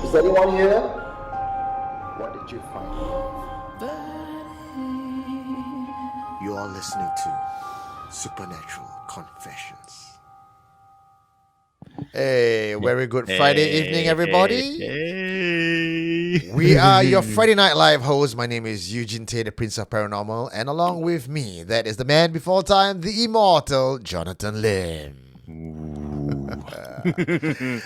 Is anyone here? What did you find? You are listening to Supernatural Confessions. Hey, very good Friday evening, everybody. Hey. We are your Friday Night Live hosts. My name is Eugene Tay, the Prince of Paranormal, and along with me, that is the man before time, the immortal Jonathan Lim. Okay.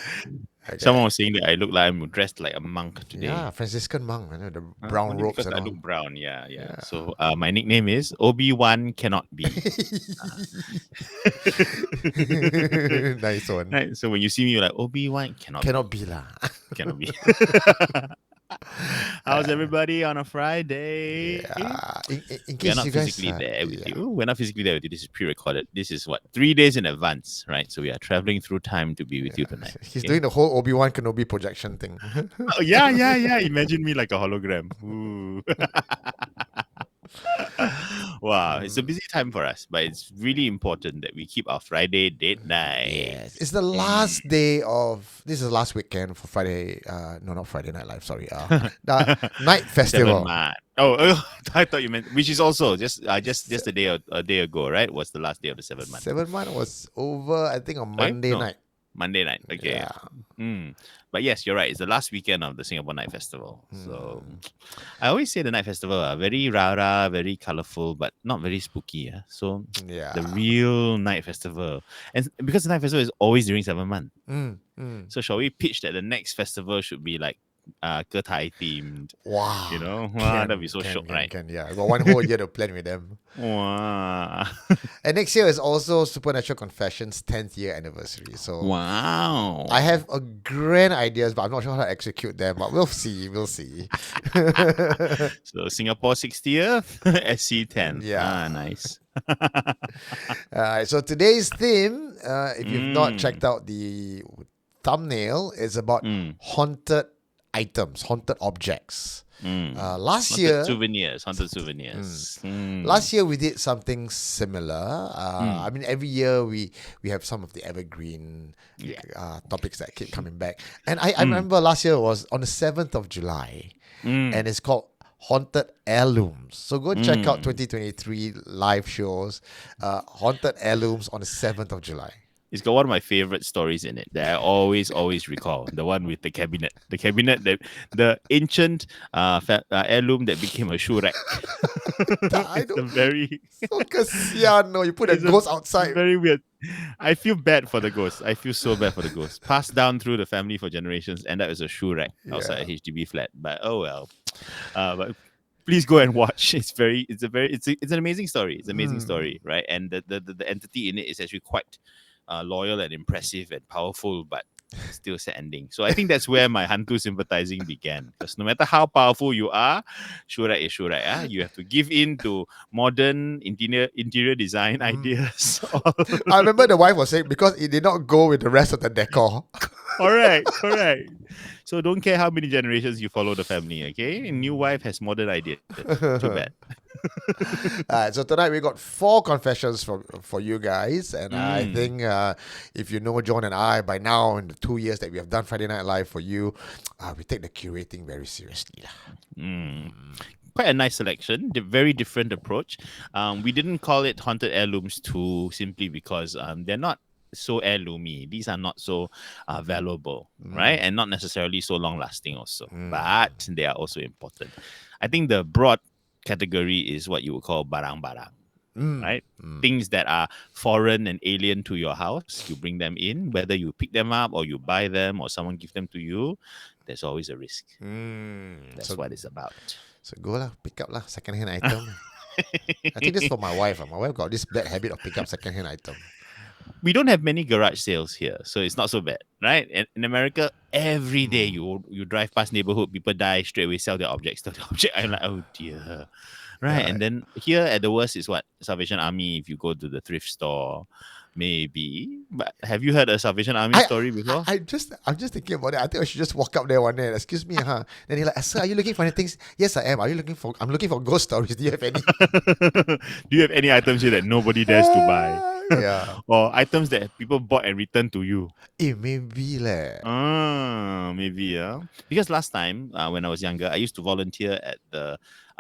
Someone was saying that I look like I'm dressed like a monk today. Yeah, Franciscan monk, the brown robes because and I all. look brown, yeah. So my nickname is Obi-Wan Cannot Be. Nice one. Right? So when you see me, you're like, Obi-Wan Cannot be lah. Cannot be. How's everybody on a Friday? Yeah. In We're case not you guys physically there with you. We're not physically there with you. This is pre-recorded. This is 3 days in advance, right? So we are traveling through time to be with you tonight. He's doing the whole Obi-Wan Kenobi projection thing. Oh, yeah. Imagine me like a hologram. Ooh. Wow, it's a busy time for us, but it's really important that we keep our Friday date night. Yes, it's the last day of this is the last weekend for Friday. No, not Friday Night Live. Sorry, the Night Festival. Oh, I thought you meant which is also just a day ago, right? Was the last day of the 7th month. 7th month was over, I think, on Monday night. Monday night, okay. Yeah. But yes, you're right. It's the last weekend of the Singapore Night Festival. So I always say the Night Festival are very rara, very colorful, but not very spooky. Yeah? So the real Night Festival, and because the Night Festival is always during 7th month. So shall we pitch that the next festival should be like Ketai themed? Wow. You know? That'd be so shock, right? Yeah, I got one whole year to plan with them. Wow. And next year is also Supernatural Confessions 10th year anniversary. So wow. I have a grand ideas, but I'm not sure how to execute them. But we'll see. So Singapore 60th, SC 10th. Yeah. Nice. Alright, so today's theme, if you've not checked out the thumbnail, is about haunted items, haunted objects. Last year, haunted souvenirs. Last year we did something similar. I mean, every year we have some of the evergreen topics that keep coming back. And I remember last year was on the 7th of July, and it's called Haunted Heirlooms. So go check out 2023 live shows, Haunted Heirlooms on the 7th of July. It's got one of my favorite stories in it that I always recall. The one with the cabinet. The cabinet, the ancient heirloom that became a shoe rack. So kasihan, no, you put a ghost outside. Very weird. I feel bad for the ghost. I feel so bad for the ghost. Passed down through the family for generations, and that was a shoe rack outside a HDB flat. But oh well. But please go and watch. It's an amazing story. It's an amazing story, right? And the entity in it is actually quite loyal and impressive and powerful, but still sad ending. So I think that's where my Hantu sympathizing began. Because no matter how powerful you are, Shurai is Shurai. You have to give in to modern interior design ideas. I remember the wife was saying because it did not go with the rest of the decor. Correct. So don't care how many generations you follow the family, okay? A new wife has modern ideas. Too bad. Alright, so tonight we got 4 confessions for you guys, and I think if you know John and I by now in the 2 years that we have done Friday Night Live for you, we take the curating very seriously. Quite a nice selection, very different approach. We didn't call it Haunted Heirlooms 2 simply because they're not so heirloomy. These are not so valuable, right? And not necessarily so long lasting also, but they are also important. I think the broad category is what you would call barang-barang, right? Things that are foreign and alien to your house. You bring them in, whether you pick them up or you buy them or someone give them to you, there's always a risk. That's what it's about. So go lah, pick up lah, second-hand item. I think this is for my wife. My wife got this bad habit of pick up second-hand item. We don't have many garage sales here, so it's not so bad, right? And in America, every day you drive past neighborhood, people die, straight away sell their objects. I'm like, oh dear. Right. And then here at the worst is what? Salvation Army, if you go to the thrift store, maybe. But have you heard a Salvation Army story before? I'm just thinking about it. I think I should just walk up there one day. Excuse me, huh? Then he's like, sir, are you looking for anything? Yes, I am. I'm looking for ghost stories. Do you have any? Do you have any items here that nobody dares to buy? Yeah. Or items that people bought and returned to you. Maybe leh. Maybe, yeah. Because last time, when I was younger, I used to volunteer at the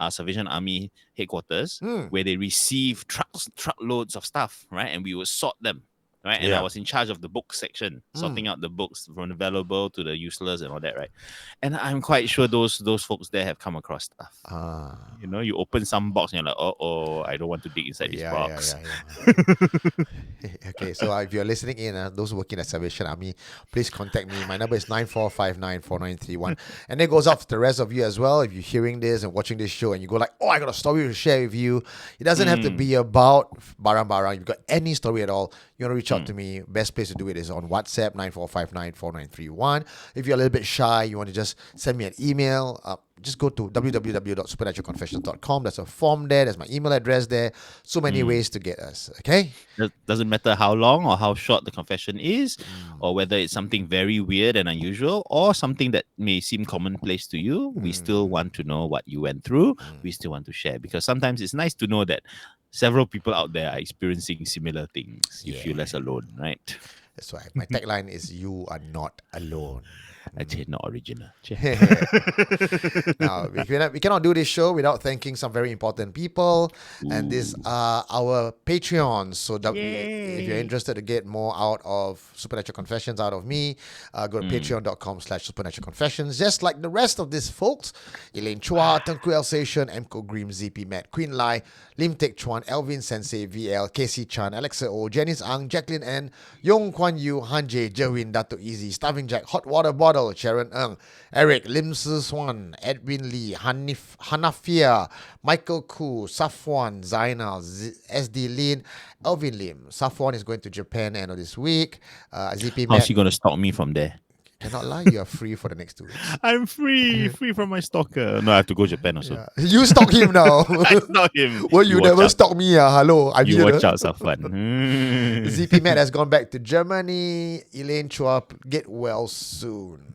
Salvation Army headquarters Hmm. where they receive truckloads of stuff, right? And we would sort them, right? And I Yeah. was in charge of the book section, sorting Hmm. out the books from the valuable to the useless and all that, right? And I'm quite sure those folks there have come across stuff. Ah. You know, you open some box and you're like, oh, I don't want to dig inside this Yeah, yeah, box. yeah, yeah. Okay, so if you're listening in, those working at Salvation Army, please contact me. My number is 94594931. And it goes out to the rest of you as well. If you're hearing this and watching this show and you go like, oh, I got a story to share with you. It doesn't have to be about barang-barang. If you've got any story at all, you want to reach out to me, best place to do it is on WhatsApp, 94594931. If you're a little bit shy, you want to just send me an email, just go to www.supernaturalconfessions.com. There's a form there. There's my email address there. So many ways to get us. Okay? Doesn't matter how long or how short the confession is, or whether it's something very weird and unusual, or something that may seem commonplace to you. We still want to know what you went through. We still want to share, because sometimes it's nice to know that several people out there are experiencing similar things. You feel less alone, right? That's why my tagline is "You are not alone." Actually, not original. Now, we cannot do this show without thanking some very important people. And these are our Patreons. So if you're interested to get more out of Supernatural Confessions out of me, go to patreon.com/Supernatural Confessions. Just like the rest of these folks, Elaine Chua, Tengku El Sation, Mko Grim, ZP Matt, Queen Lai, Lim Tek Chuan, Elvin Sensei, VL, Casey Chan, Alexa O, Janice Ang, Jacqueline N, Yong Kwan Yu, Hanjay, Jerwin, Dato Easy, Starving Jack, Hot Water Bottle, Sharon Ng, Eric, Lim Si Swan, Edwin Lee, Hanafia, Michael Koo, Safwan, Zainal, SD Lin, Elvin Lim. Safwan is going to Japan end of this week. ZP How's Matt, she gonna stalk me from there? cannot lie, you are free for the next 2 weeks. I'm free from my stalker. No, I have to go to Japan also. Yeah. You stalk him now. I stalk him. Well, you watch never out. stalk me. Hello, I'm You here. watch out, Safwan. ZP Matt has gone back to Germany. Elaine Chua, get well soon.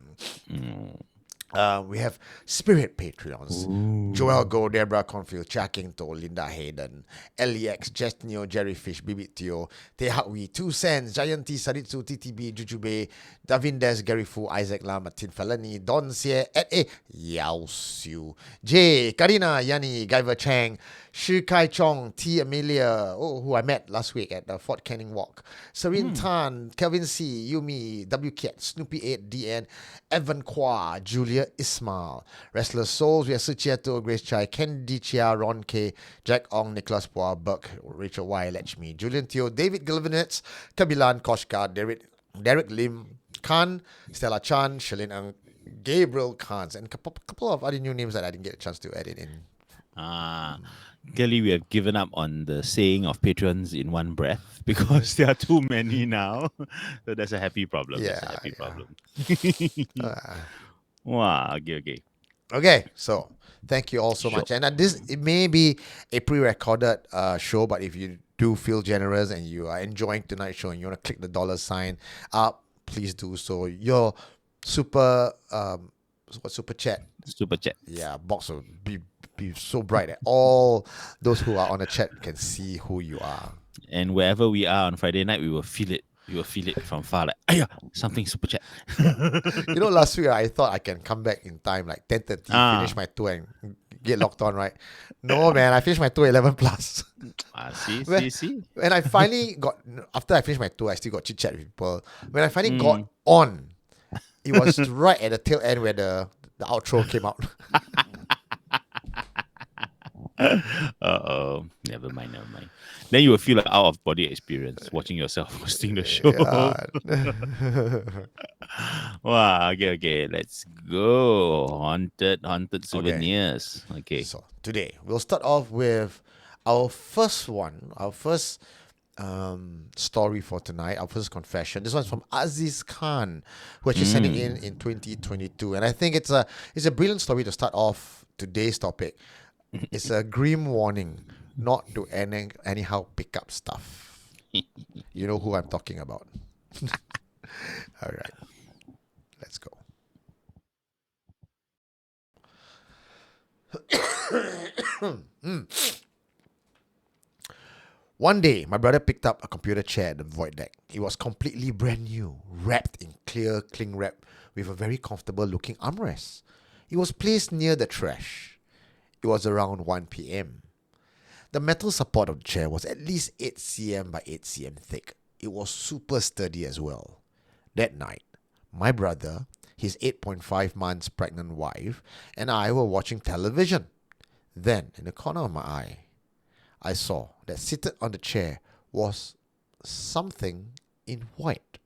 We have Spirit Patreons. Joel Go, Deborah Confield, Chia King To, Linda Hayden, LEX, Jestnio, Jerryfish, Bibit Teo, Te Hakwi, 2 Cents, Giant T, Saritsu, TTB, Jujube, Davindes, Gary Fu, Isaac Lam, Martin Falani, Don Xie, Ed A, Yao Siu, J, Karina, Yani, Guyver Chang, Shi Kai Chong, T. Amelia, who I met last week at the Fort Canning Walk, Serene Tan, Kelvin C, Yumi, W Cat, Snoopy 8, DN, Evan Kwa, Julia Ismail, Restless Souls, we have Suchiato, Grace Chai, Candy Chia, Ron K, Jack Ong, Nicholas Pua, Buck, Rachel Y, Lechmi, Julian Teo, David Gilvinitz, Kabilan Koshka, Derek Lim, Khan, Stella Chan, Shalin Ang, Gabriel Khans, and a couple of other new names that I didn't get a chance to edit in. Clearly, we have given up on the saying of patrons in one breath because there are too many now. So that's a happy problem. That's a happy problem. Wow. Okay. Okay, so thank you all so much. And it may be a pre-recorded show, but if you do feel generous and you are enjoying tonight's show and you want to click the dollar sign up, please do so. Your super chat. Super chat. Yeah, box will be so bright that all those who are on the chat can see who you are. And wherever we are on Friday night, we will feel it. We will feel it from far, like, ayah, something super chat. Last week I thought I can come back in time, like 10:30, finish my tour and get locked on, right? No, man, I finished my tour 11 plus. See. When I finally after I finished my tour, I still got chit chat with people. When I finally got on, it was right at the tail end where the outro came out. Never mind. Then you will feel like out of body experience watching yourself hosting the show. Wow, okay. Let's go. Haunted souvenirs. Okay. So today we'll start off with our first story for tonight, our first confession. This one's from Aziz Khan, who actually sent it in 2022. And I think it's a brilliant story to start off today's topic. It's a grim warning not to anyhow pick up stuff. You know who I'm talking about. All right. Let's go. One day, my brother picked up a computer chair at the void deck. It was completely brand new, wrapped in clear cling wrap with a very comfortable looking armrest. It was placed near the trash. It was around 1 p.m. The metal support of the chair was at least 8 cm by 8 cm thick. It was super sturdy as well. That night, my brother, his 8.5 months pregnant wife, and I were watching television. Then, in the corner of my eye, I saw that seated on the chair was something in white.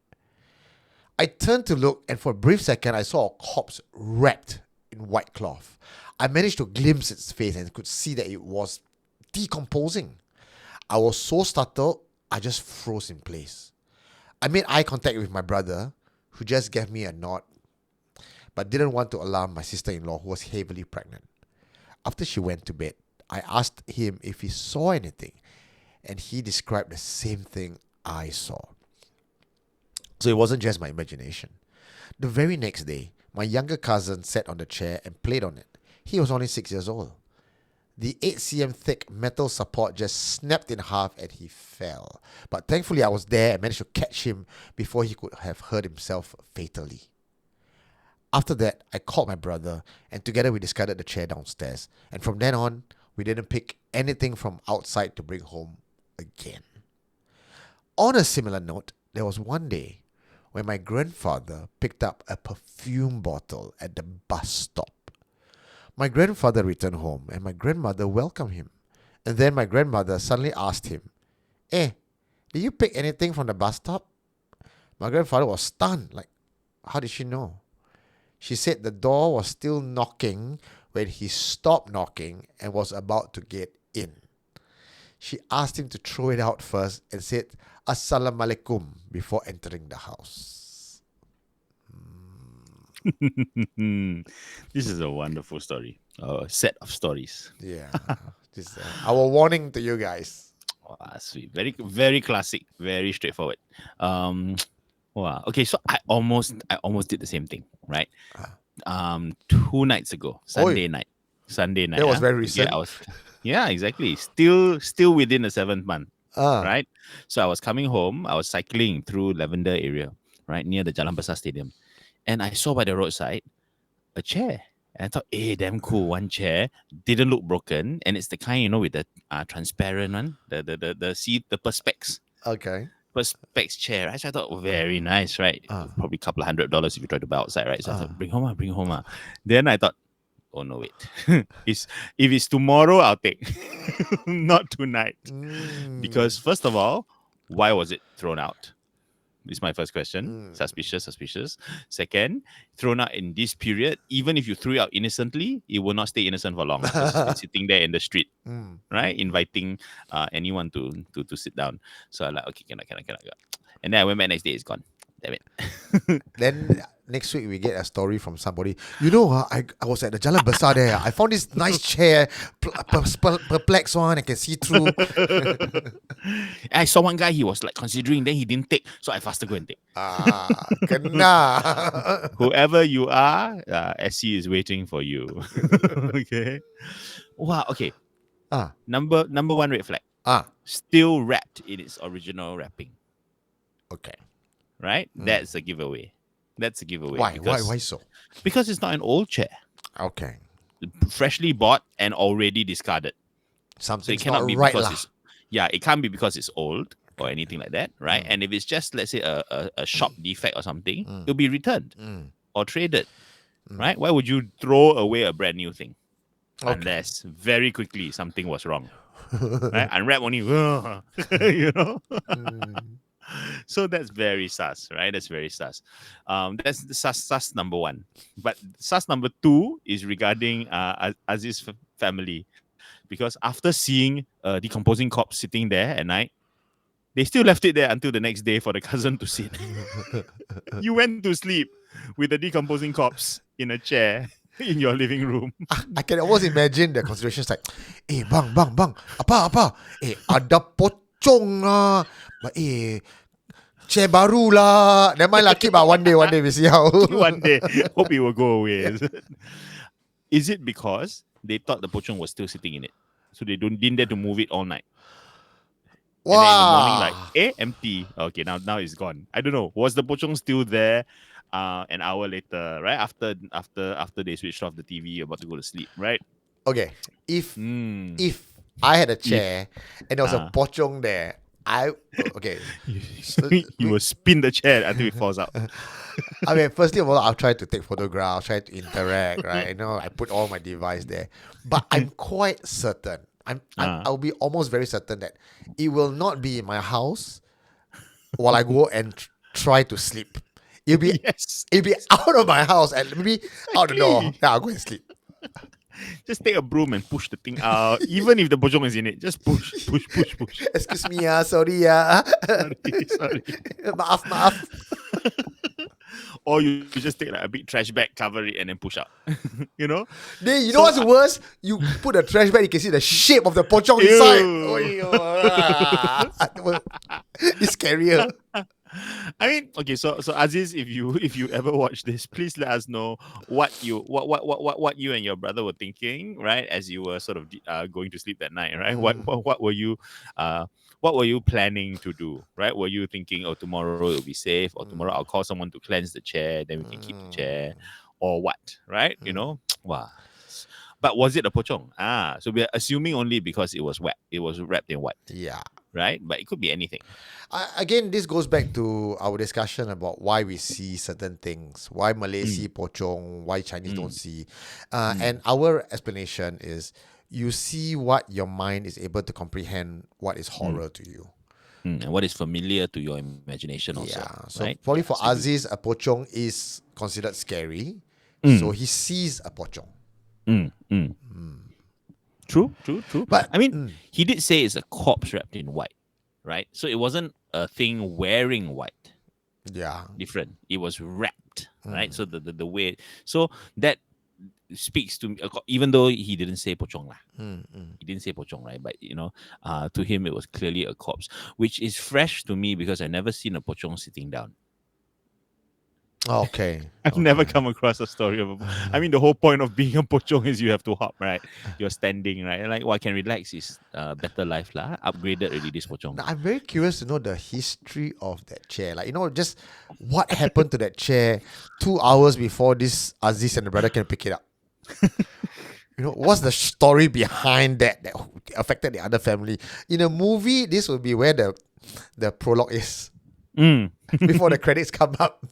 I turned to look, and for a brief second, I saw a corpse wrapped in white cloth. I managed to glimpse its face and could see that it was decomposing. I was so startled, I just froze in place. I made eye contact with my brother, who just gave me a nod, but didn't want to alarm my sister-in-law, who was heavily pregnant. After she went to bed, I asked him if he saw anything, and he described the same thing I saw. So it wasn't just my imagination. The very next day, my younger cousin sat on the chair and played on it. He was only 6 years old. The 8 cm thick metal support just snapped in half and he fell. But thankfully I was there and managed to catch him before he could have hurt himself fatally. After that, I called my brother and together we discarded the chair downstairs. And from then on, we didn't pick anything from outside to bring home again. On a similar note, there was one day when my grandfather picked up a perfume bottle at the bus stop. My grandfather returned home and my grandmother welcomed him. And then my grandmother suddenly asked him, did you pick anything from the bus stop? My grandfather was stunned, like, how did she know? She said the door was still knocking when he stopped knocking and was about to get in. She asked him to throw it out first and said, Assalamualaikum, before entering the house. This is a wonderful story. A set of stories. Yeah. This is our warning to you guys. Wow, sweet. Very, very classic. Very straightforward. Wow. Okay, so I almost did the same thing, right? 2 nights ago, Sunday night. That was very recent. Yeah, exactly. Still within the 7th month, right? So I was coming home. I was cycling through Lavender area, right near the Jalan Besar Stadium, and I saw by the roadside a chair. And I thought, damn cool. One chair didn't look broken, and it's the kind with the transparent one, the seat, the perspex. Okay. Perspex chair, right? So I thought, very nice, right? Probably a couple of $100 if you try to buy outside, right? So I thought, bring home. Then I thought, oh no, wait. If it's tomorrow, I'll take. Not tonight. Because first of all, why was it thrown out? This is my first question. Suspicious. Second, thrown out in this period, even if you threw it out innocently, it will not stay innocent for long. Because it's sitting there in the street, right? Inviting anyone to sit down. So I'm like, okay, cannot. And then I went back next day, it's gone. Damn it. Then next week we get a story from somebody. I was at the Jalan Besar there. I found this nice chair, perplexed one. I can see through. I saw one guy, he was like considering, then he didn't take. So I faster go and take. Kena. Whoever you are, SC is waiting for you. Okay. Wow. Okay. Number one red flag. Still wrapped in its original wrapping. Okay. Right? That's a giveaway. Why? Why so? Because it's not an old chair. Okay. Freshly bought and already discarded. Something's so it cannot not be right because it can't be because it's old or anything like that, right? And if it's just, let's say, a shop defect or something, it'll be returned or traded, right? Why would you throw away a brand new thing? Okay. Unless very quickly something was wrong, right? Unwrap only, So that's very sus, right? That's very sus. That's the sus number one. But sus number 2 is regarding Aziz's family. Because after seeing a decomposing corpse sitting there at night, they still left it there until the next day for the cousin to sit. You went to sleep with a decomposing corpse in a chair in your living room. I can almost imagine the considerations like, bang, apa? Ada pocong lah. Chair baru lah. Never mind lah, keep one day we see how. One day. Hope it will go away. Is it because they thought the pocong was still sitting in it? So they didn't dare to move it all night? And then in the morning, like, Wow. empty. Okay, now it's gone. I don't know. Was the pocong still there? An hour later, right after they switched off the TV, about to go to sleep, right? Okay, if Mm. if I had a If chair and there was a pocong there, okay. you, So you will spin the chair until it falls out. I mean, firstly of all, I'll try to take photographs, try to interact, right? I put all my device there, but I'm quite certain. I'll be almost very certain that it will not be in my house while I go and try to sleep. It'll be Yes, it'll be out of my house and maybe out the door. exactly. Then I'll go and sleep. Just take a broom and push the thing out. Even if the pocong is in it, just push. Excuse me, sorry, Sorry. maaf, maaf. Or you just take like a big trash bag, cover it, and then push out. you know? Then you know So, what's worse? You put a trash bag, you can see the shape of the pocong inside. It's scarier. I mean, okay, so Aziz, if you ever watch this, please let us know what you and your brother were thinking, right, as you were sort of going to sleep that night, right? What were you planning to do, right? Were you thinking, oh, tomorrow it'll be safe, or tomorrow I'll call someone to cleanse the chair, then we can keep the chair, or what, right? Wow. But was it a pocong? So we're assuming only because it was wet. It was wrapped in white, Yeah. right? But it could be anything. Again, this goes back to our discussion about why we see certain things, why Malay see pocong, why Chinese don't see. And our explanation is you see what your mind is able to comprehend what is horror to you. And what is familiar to your imagination also. Yeah. So right? probably Yeah, for so Aziz, a pocong is considered scary. So he sees a pocong. True. But I mean, he did say it's a corpse wrapped in white, right? So it wasn't a thing wearing white. yeah. Different. It was wrapped, right? So the way, so that speaks to me, even though he didn't say pocong lah. He didn't say pocong, right? But to him it was clearly a corpse, which is fresh to me because I've never seen a pocong sitting down. Okay. I've never come across a story of I mean, the whole point of being a pocong is you have to hop, right? You're standing, right? Like, what can relax is better life lah. Upgraded already, this pocong. Now, I'm very curious to know the history of that chair. Like, just what happened to that chair 2 hours before this Aziz and the brother can pick it up. What's the story behind that affected the other family? In a movie, this would be where the prologue is. Before the credits come up.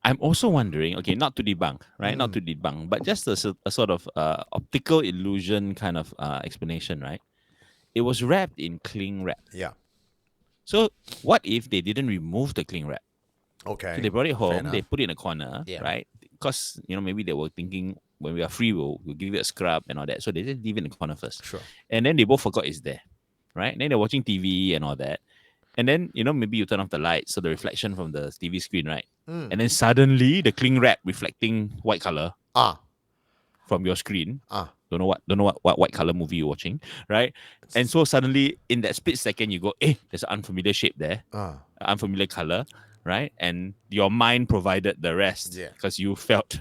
I'm also wondering, okay, not to debunk, right? Not to debunk, but just a sort of optical illusion kind of explanation, right? It was wrapped in cling wrap. Yeah. So what if they didn't remove the cling wrap? Okay. So they brought it Fair home, enough. they put it in a corner, right? Because, maybe they were thinking when we are free, we'll give it a scrub and all that. So they just leave it in the corner first. Sure. And then they both forgot it's there, right? And then they're watching TV and all that. And then, maybe you turn off the light, so the reflection from the TV screen, right? And then suddenly the cling wrap reflecting white color from your screen. Don't know what white color movie you're watching, right? And so suddenly in that split second you go, there's an unfamiliar shape there, unfamiliar color, right? And your mind provided the rest because you felt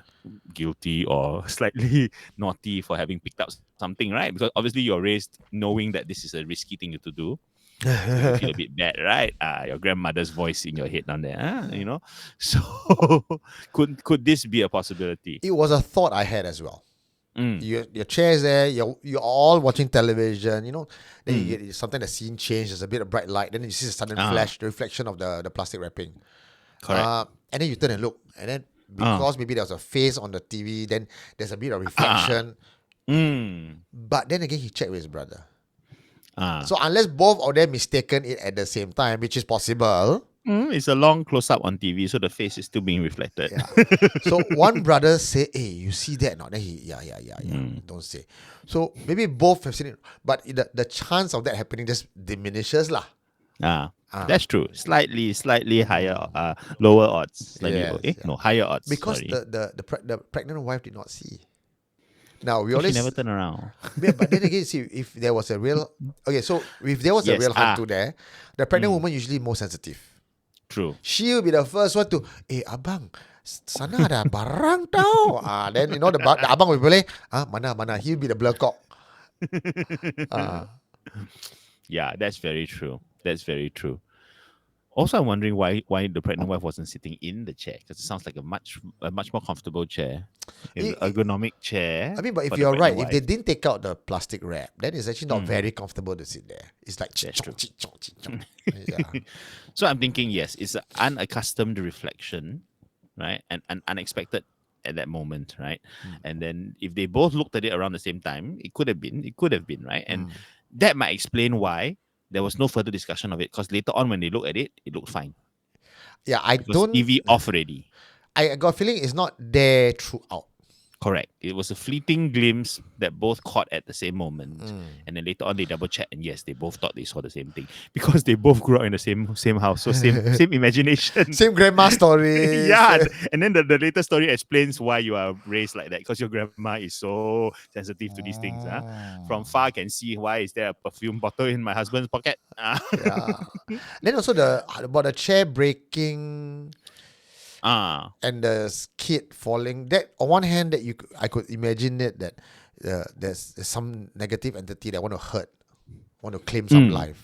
guilty or slightly naughty for having picked up something, right? Because obviously you're raised knowing that this is a risky thing to do. So you feel a bit bad, right? Your grandmother's voice in your head down there, So could this be a possibility? It was a thought I had as well. Your chair's there, you're all watching television, then you get sometimes the scene change, there's a bit of bright light, then you see the sudden flash, the reflection of the plastic wrapping. Correct. And then you turn and look, and then because maybe there was a face on the TV, then there's a bit of reflection. But then again, he checked with his brother. So unless both of them mistaken it at the same time, which is possible. It's a long close-up on TV, so the face is still being reflected. Yeah. So one brother say, "Hey, you see that?" No, then he, yeah. Don't say. So maybe both have seen it, but the chance of that happening just diminishes lah. That's true. Slightly higher, lower odds. No, higher odds. Because sorry. the pregnant wife did not see. Now we She always never turn around. Yeah, but then again, see, if there was a real so if there was a real hantu there, the pregnant woman usually more sensitive. True. She'll be the first one to, abang, sana ada barang tau. Then the abang will be like, mana. He'll be the blur cock. Yeah, that's very true. That's very true. Also, I'm wondering why the pregnant wife wasn't sitting in the chair, because it sounds like a much more comfortable chair, an It, ergonomic chair I mean, but if for the you're pregnant right, if they wife. didn't take out the plastic wrap, then it's actually not very comfortable to sit there. It's like That's true. yeah. So I'm thinking, yes, it's an unaccustomed reflection, right? And unexpected at that moment, right? And then if they both looked at it around the same time, it could have been, right? And that might explain why there was no further discussion of it, because later on when they look at it, it looked fine Yeah, I because don't. TV off already. I got a feeling it's not there throughout. Correct. It was a fleeting glimpse that both caught at the same moment, and then later on they double checked, and yes, they both thought they saw the same thing because they both grew up in the same house, so same imagination. Same grandma stories. Yeah, and then the later story explains why you are raised like that, because your grandma is so sensitive to these things. From far can see, why is there a perfume bottle in my husband's pocket? Yeah. Then also about the chair breaking and the kid falling. That on one hand, I could imagine it that there's some negative entity that want to claim some life.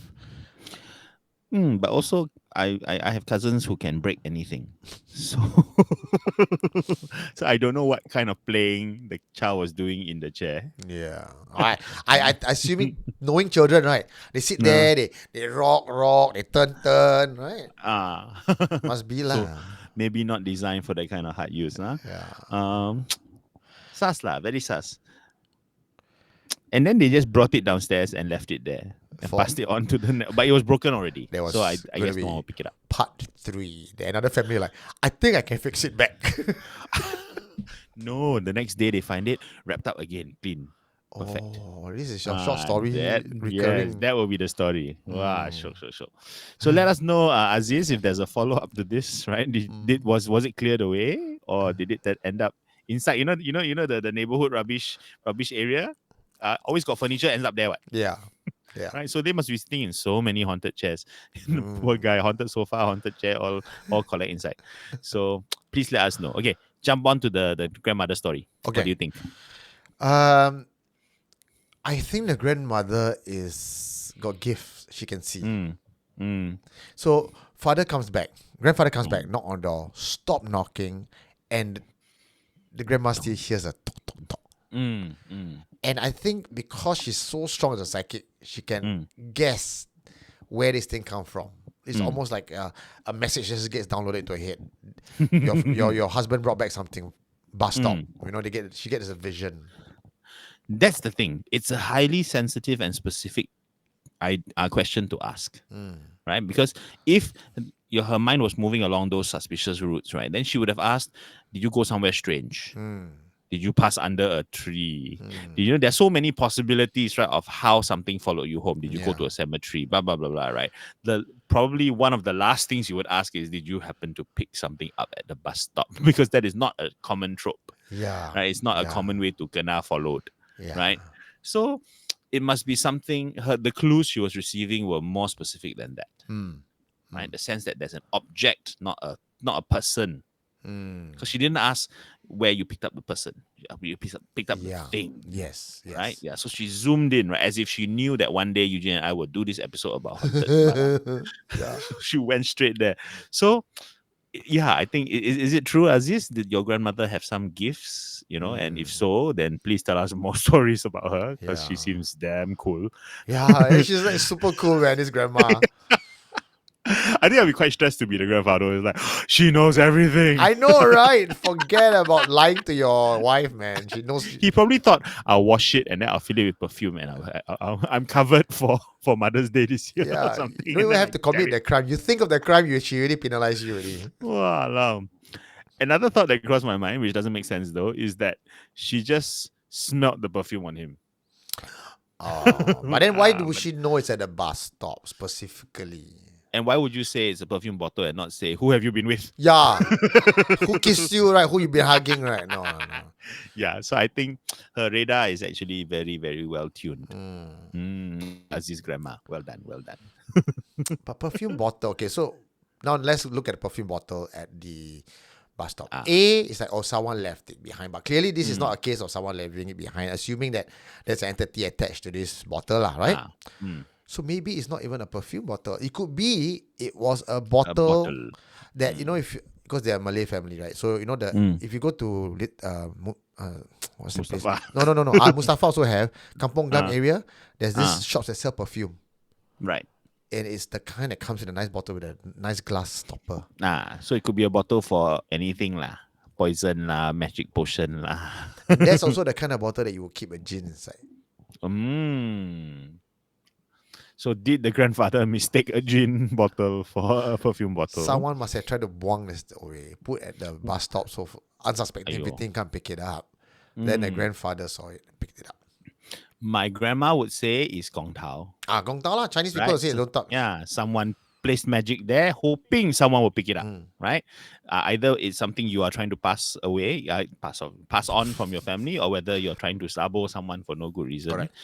But also, I have cousins who can break anything, so so I don't know what kind of playing the child was doing in the chair. Yeah, I assuming knowing children, right? They sit No. there, they rock, they turn, right? Must be So lah. maybe not designed for that kind of hard use, huh? Yeah. Sus lah, very sus. And then they just brought it downstairs and left it there and For- passed it on to but it was broken already. There was So I gonna guess be no one will pick it up. Part 3. Another family like, I think I can fix it back. No, the next day they find it wrapped up again, clean. Perfect. Oh, this is your short story Yes, recurring. that will be the story. Wow, sure. So let us know, Aziz, if there's a follow up to this. Right? Was it cleared away, or did it end up inside? The neighborhood rubbish area. Always got furniture ends up there. What? Yeah. Right. So they must be sitting in so many haunted chairs. The poor guy, haunted sofa, haunted chair, all collect inside. So please let us know. Okay, jump on to the grandmother story. Okay. What do you think? I think the grandmother is got gifts she can see. So grandfather comes back, knock on the door, stop knocking, and the grandma still hears a tok tok tok. And I think because she's so strong as a psychic, she can guess where this thing come from. It's almost like a message just gets downloaded to her head. Your husband brought back something. Bus stop. She gets a vision. That's the thing. It's a highly sensitive and specific question to ask, right? Because if her mind was moving along those suspicious routes, right, then she would have asked, "Did you go somewhere strange? Did you pass under a tree? There's so many possibilities, right, of how something followed you home. Did you go to a cemetery? Blah blah blah blah. Right. Probably one of the last things you would ask is, did you happen to pick something up at the bus stop? Because that is not a common trope. Yeah. Right. It's not a common way to kena followed. Yeah. Right. So it must be something. The clues she was receiving were more specific than that. Right. The sense that there's an object, not a person. Because she didn't ask where you picked up the person. You picked up the thing. Yes. Right? Yeah. So she zoomed in, right? As if she knew that one day Eugene and I would do this episode about haunted. She went straight there. So, yeah, I think, is it true, Aziz? Did your grandmother have some gifts? And if so, then please tell us more stories about her, because she seems damn cool. Yeah, she's like super cool, man, this grandma. I think I'd be quite stressed to be the grandfather. It's like, she knows everything. I know, right? Forget about lying to your wife, man. She knows. He probably thought, I'll wash it and then I'll fill it with perfume and I'm covered for Mother's Day this year or something. You don't even have to commit the crime. You think of the crime, she already penalized you already. Wow. Another thought that crossed my mind, which doesn't make sense though, is that she just smelled the perfume on him. Oh, but then why would she know it's at the bus stop specifically? And why would you say it's a perfume bottle and not say, who have you been with? Yeah. Who kissed you, right? Who you been hugging, right? No. Yeah, so I think her radar is actually very, very well tuned. Aziz grandma. Well done. But perfume bottle, okay, so now let's look at the perfume bottle at the bus stop. A is like, someone left it behind. But clearly this is not a case of someone leaving it behind, assuming that there's an entity attached to this bottle, right? So maybe it's not even a perfume bottle. It could be it was a A bottle bottle. that if because they're a Malay family, right? So if you go to what's the place? Mustafa. No. Mustafa also have Kampong Glam Ah, area. There's this ah, shops that sell perfume, right. and it's the kind that comes in a nice bottle with a nice glass stopper. So it could be a bottle for anything lah. Poison lah, magic potion lah. And that's also the kind of bottle that you will keep a gin inside. Mm. So did the grandfather mistake a gin bottle for a perfume bottle? Someone must have tried to buang this away, put at the bus stop so unsuspecting Aiyo. everything can pick it up. Then the Mm. grandfather saw it and picked it up. My grandma would say it's Gong Tao. Gong Tao lah. Chinese people Right? say don't talk. Yeah, someone placed magic there, hoping someone will pick it up. Right? Either it's something you are trying to pass away, pass on from your family, or whether you're trying to sabo someone for no good reason. Correct.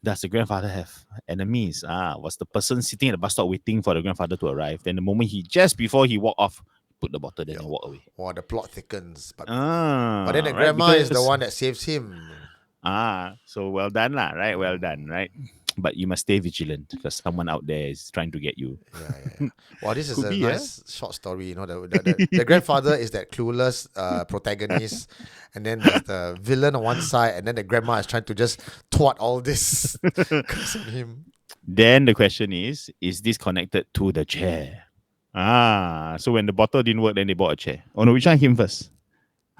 Does the grandfather have enemies? Was the person sitting at the bus stop waiting for the grandfather to arrive? Then the moment just before he walked off, put the bottle there and walk away. Wow, the plot thickens. But But then the grandma is the one that saves him. So well done lah, right? Well done, right? But you must stay vigilant because someone out there is trying to get you. Yeah. Wow, this is Could a be, nice short story. The grandfather is that clueless protagonist, and then there's the villain on one side, and then the grandma is trying to just twat all this because of him. Then the question is this connected to the chair? So when the bottle didn't work, then they bought a chair. Oh no, which one came first?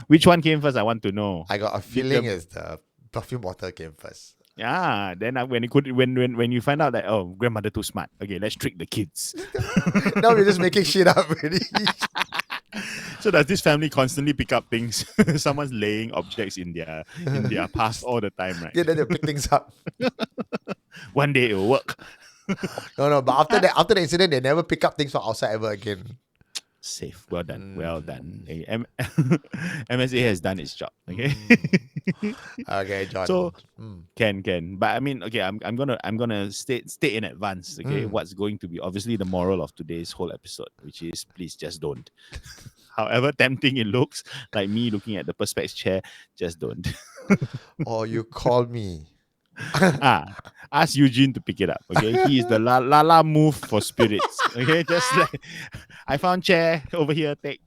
Which one came first? I want to know. I got a feeling it's the perfume bottle came first. Yeah, then when you find out that grandmother too smart, okay, let's trick the kids. Now we're just making shit up already. So does this family constantly pick up things? Someone's laying objects in their past all the time, right? Yeah, then they pick things up. One day it will work. No, but after the incident, they never pick up things from outside ever again. Safe. Well done. Well done. MSA has done its job. Okay. Okay, John. So can. But I mean, okay, I'm gonna state in advance, okay, what's going to be obviously the moral of today's whole episode, which is please just don't. However tempting it looks, like me looking at the Perspex chair, just don't. Or you call me. Ask Eugene to pick it up. Okay, he is the la move for spirits. Okay, just like I found chair over here. Take.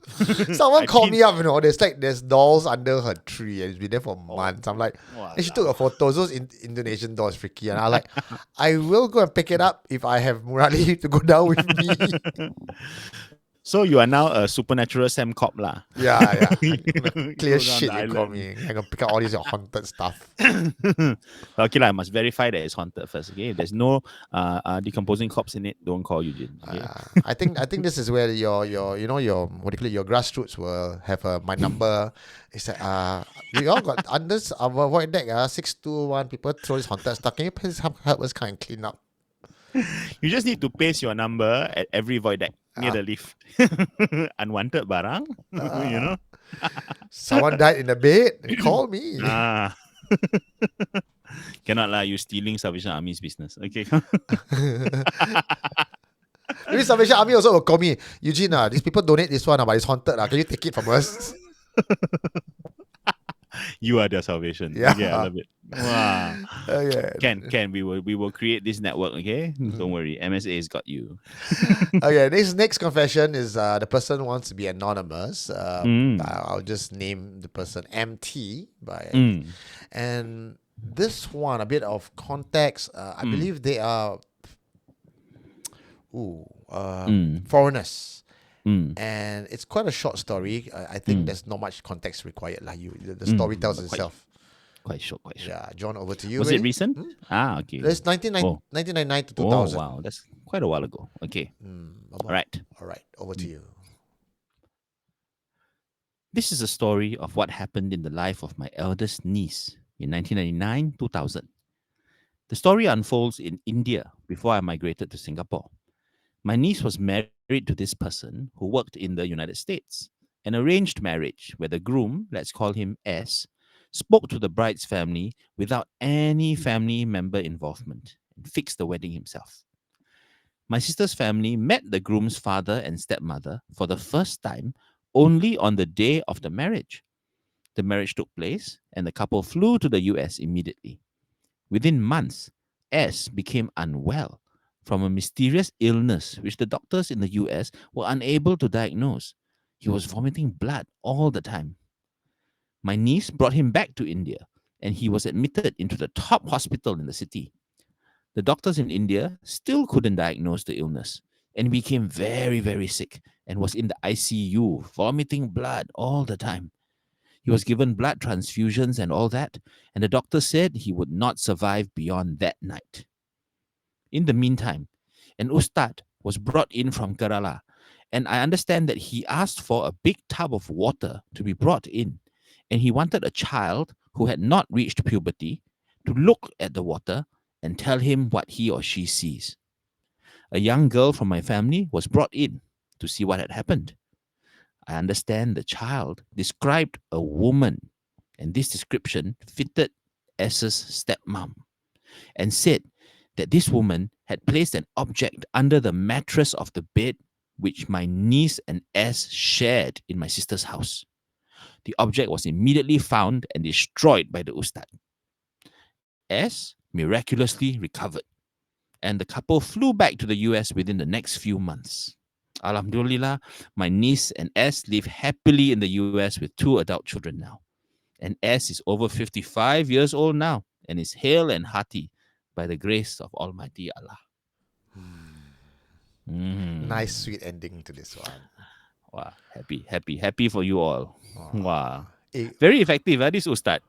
Someone called me up. There's dolls under her tree, and it's been there for months. I'm like, and she took a photo. Those Indonesian dolls, freaky, and I'm like, I will go and pick it up if I have Murali to go down with me. So you are now a supernatural Sam Cop lah. Yeah. Clear shit, you call me. I can pick up all these haunted stuff. Okay lah, I must verify that it's haunted first. Okay, if there's no decomposing corpse in it, don't call Eugene. Okay? I think this is where your what do you call it, your grassroots will have my number. It's like we all got under our void deck 621 people throw this haunted stuff. Can you please help us kind of clean up? You just need to paste your number at every void deck near the lift. Unwanted barang, Someone died in the bed. Call me. Cannot lah, you stealing Salvation Army's business. Okay. Maybe Salvation Army also will call me. Eugene, these people donate this one, but it's haunted. Can you take it from us? You are their salvation. Yeah. Okay, I love it. Wow. Okay. Can we will create this network, okay? Don't worry. MSA has got you. Okay, this next confession is the person wants to be anonymous. I'll just name the person MT and this one, a bit of context. I believe they are foreigners. And it's quite a short story. I think there's not much context required. The story tells itself. Quite short. Yeah, John, over to you. Was it recent? Okay. It's 1999 to 2000. Oh, wow. That's quite a while ago. Okay. All right. Over to you. This is a story of what happened in the life of my eldest niece in 1999-2000. The story unfolds in India before I migrated to Singapore. My niece was married to this person who worked in the United States, an arranged marriage where the groom, let's call him S, spoke to the bride's family without any family member involvement and fixed the wedding himself. My sister's family met the groom's father and stepmother for the first time only on the day of the marriage. The marriage took place and the couple flew to the US immediately. Within months, S became unwell, from a mysterious illness which the doctors in the US were unable to diagnose. He was vomiting blood all the time. My niece brought him back to India, and he was admitted into the top hospital in the city. The doctors in India still couldn't diagnose the illness, and became very, very sick and was in the ICU, vomiting blood all the time. He was given blood transfusions and all that, and the doctor said he would not survive beyond that night. In the meantime, an ustad was brought in from Kerala, and I understand that he asked for a big tub of water to be brought in, and he wanted a child who had not reached puberty to look at the water and tell him what he or she sees. A young girl from my family was brought in to see what had happened. I understand the child described a woman, and this description fitted S's stepmom, and said that this woman had placed an object under the mattress of the bed which my niece and S shared in my sister's house. The object was immediately found and destroyed by the ustad. S miraculously recovered, and the couple flew back to the US within the next few months. Alhamdulillah, my niece and S live happily in the US with 2 adult children now. And S is over 55 years old now and is hale and hearty by the grace of Almighty Allah. Nice, sweet ending to this one. Wow, happy for you all. Wow. Eh, Very effective, this ustad.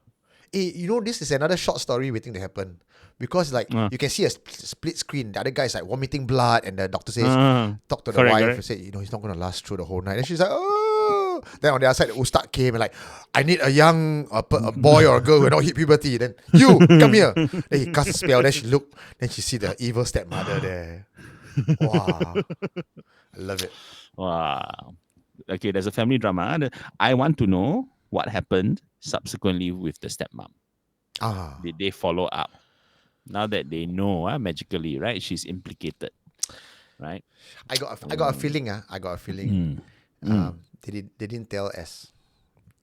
this is another short story waiting to happen. Because you can see a split screen. The other guy is like vomiting blood, and the doctor says, talk to the wife and say, he's not going to last through the whole night. And she's like, oh. Then on the other side, the ustad came and like, I need a young a boy or a girl who had not hit puberty. Then you come here. Then he casts a spell. Then she look. Then she see the evil stepmother there. Wow, I love it. Wow. Okay, there's a family drama. I want to know what happened subsequently with the stepmom. Did they follow up? Now that they know, magically, right? She's implicated, right? I got a feeling. I got a feeling. They didn't tell S,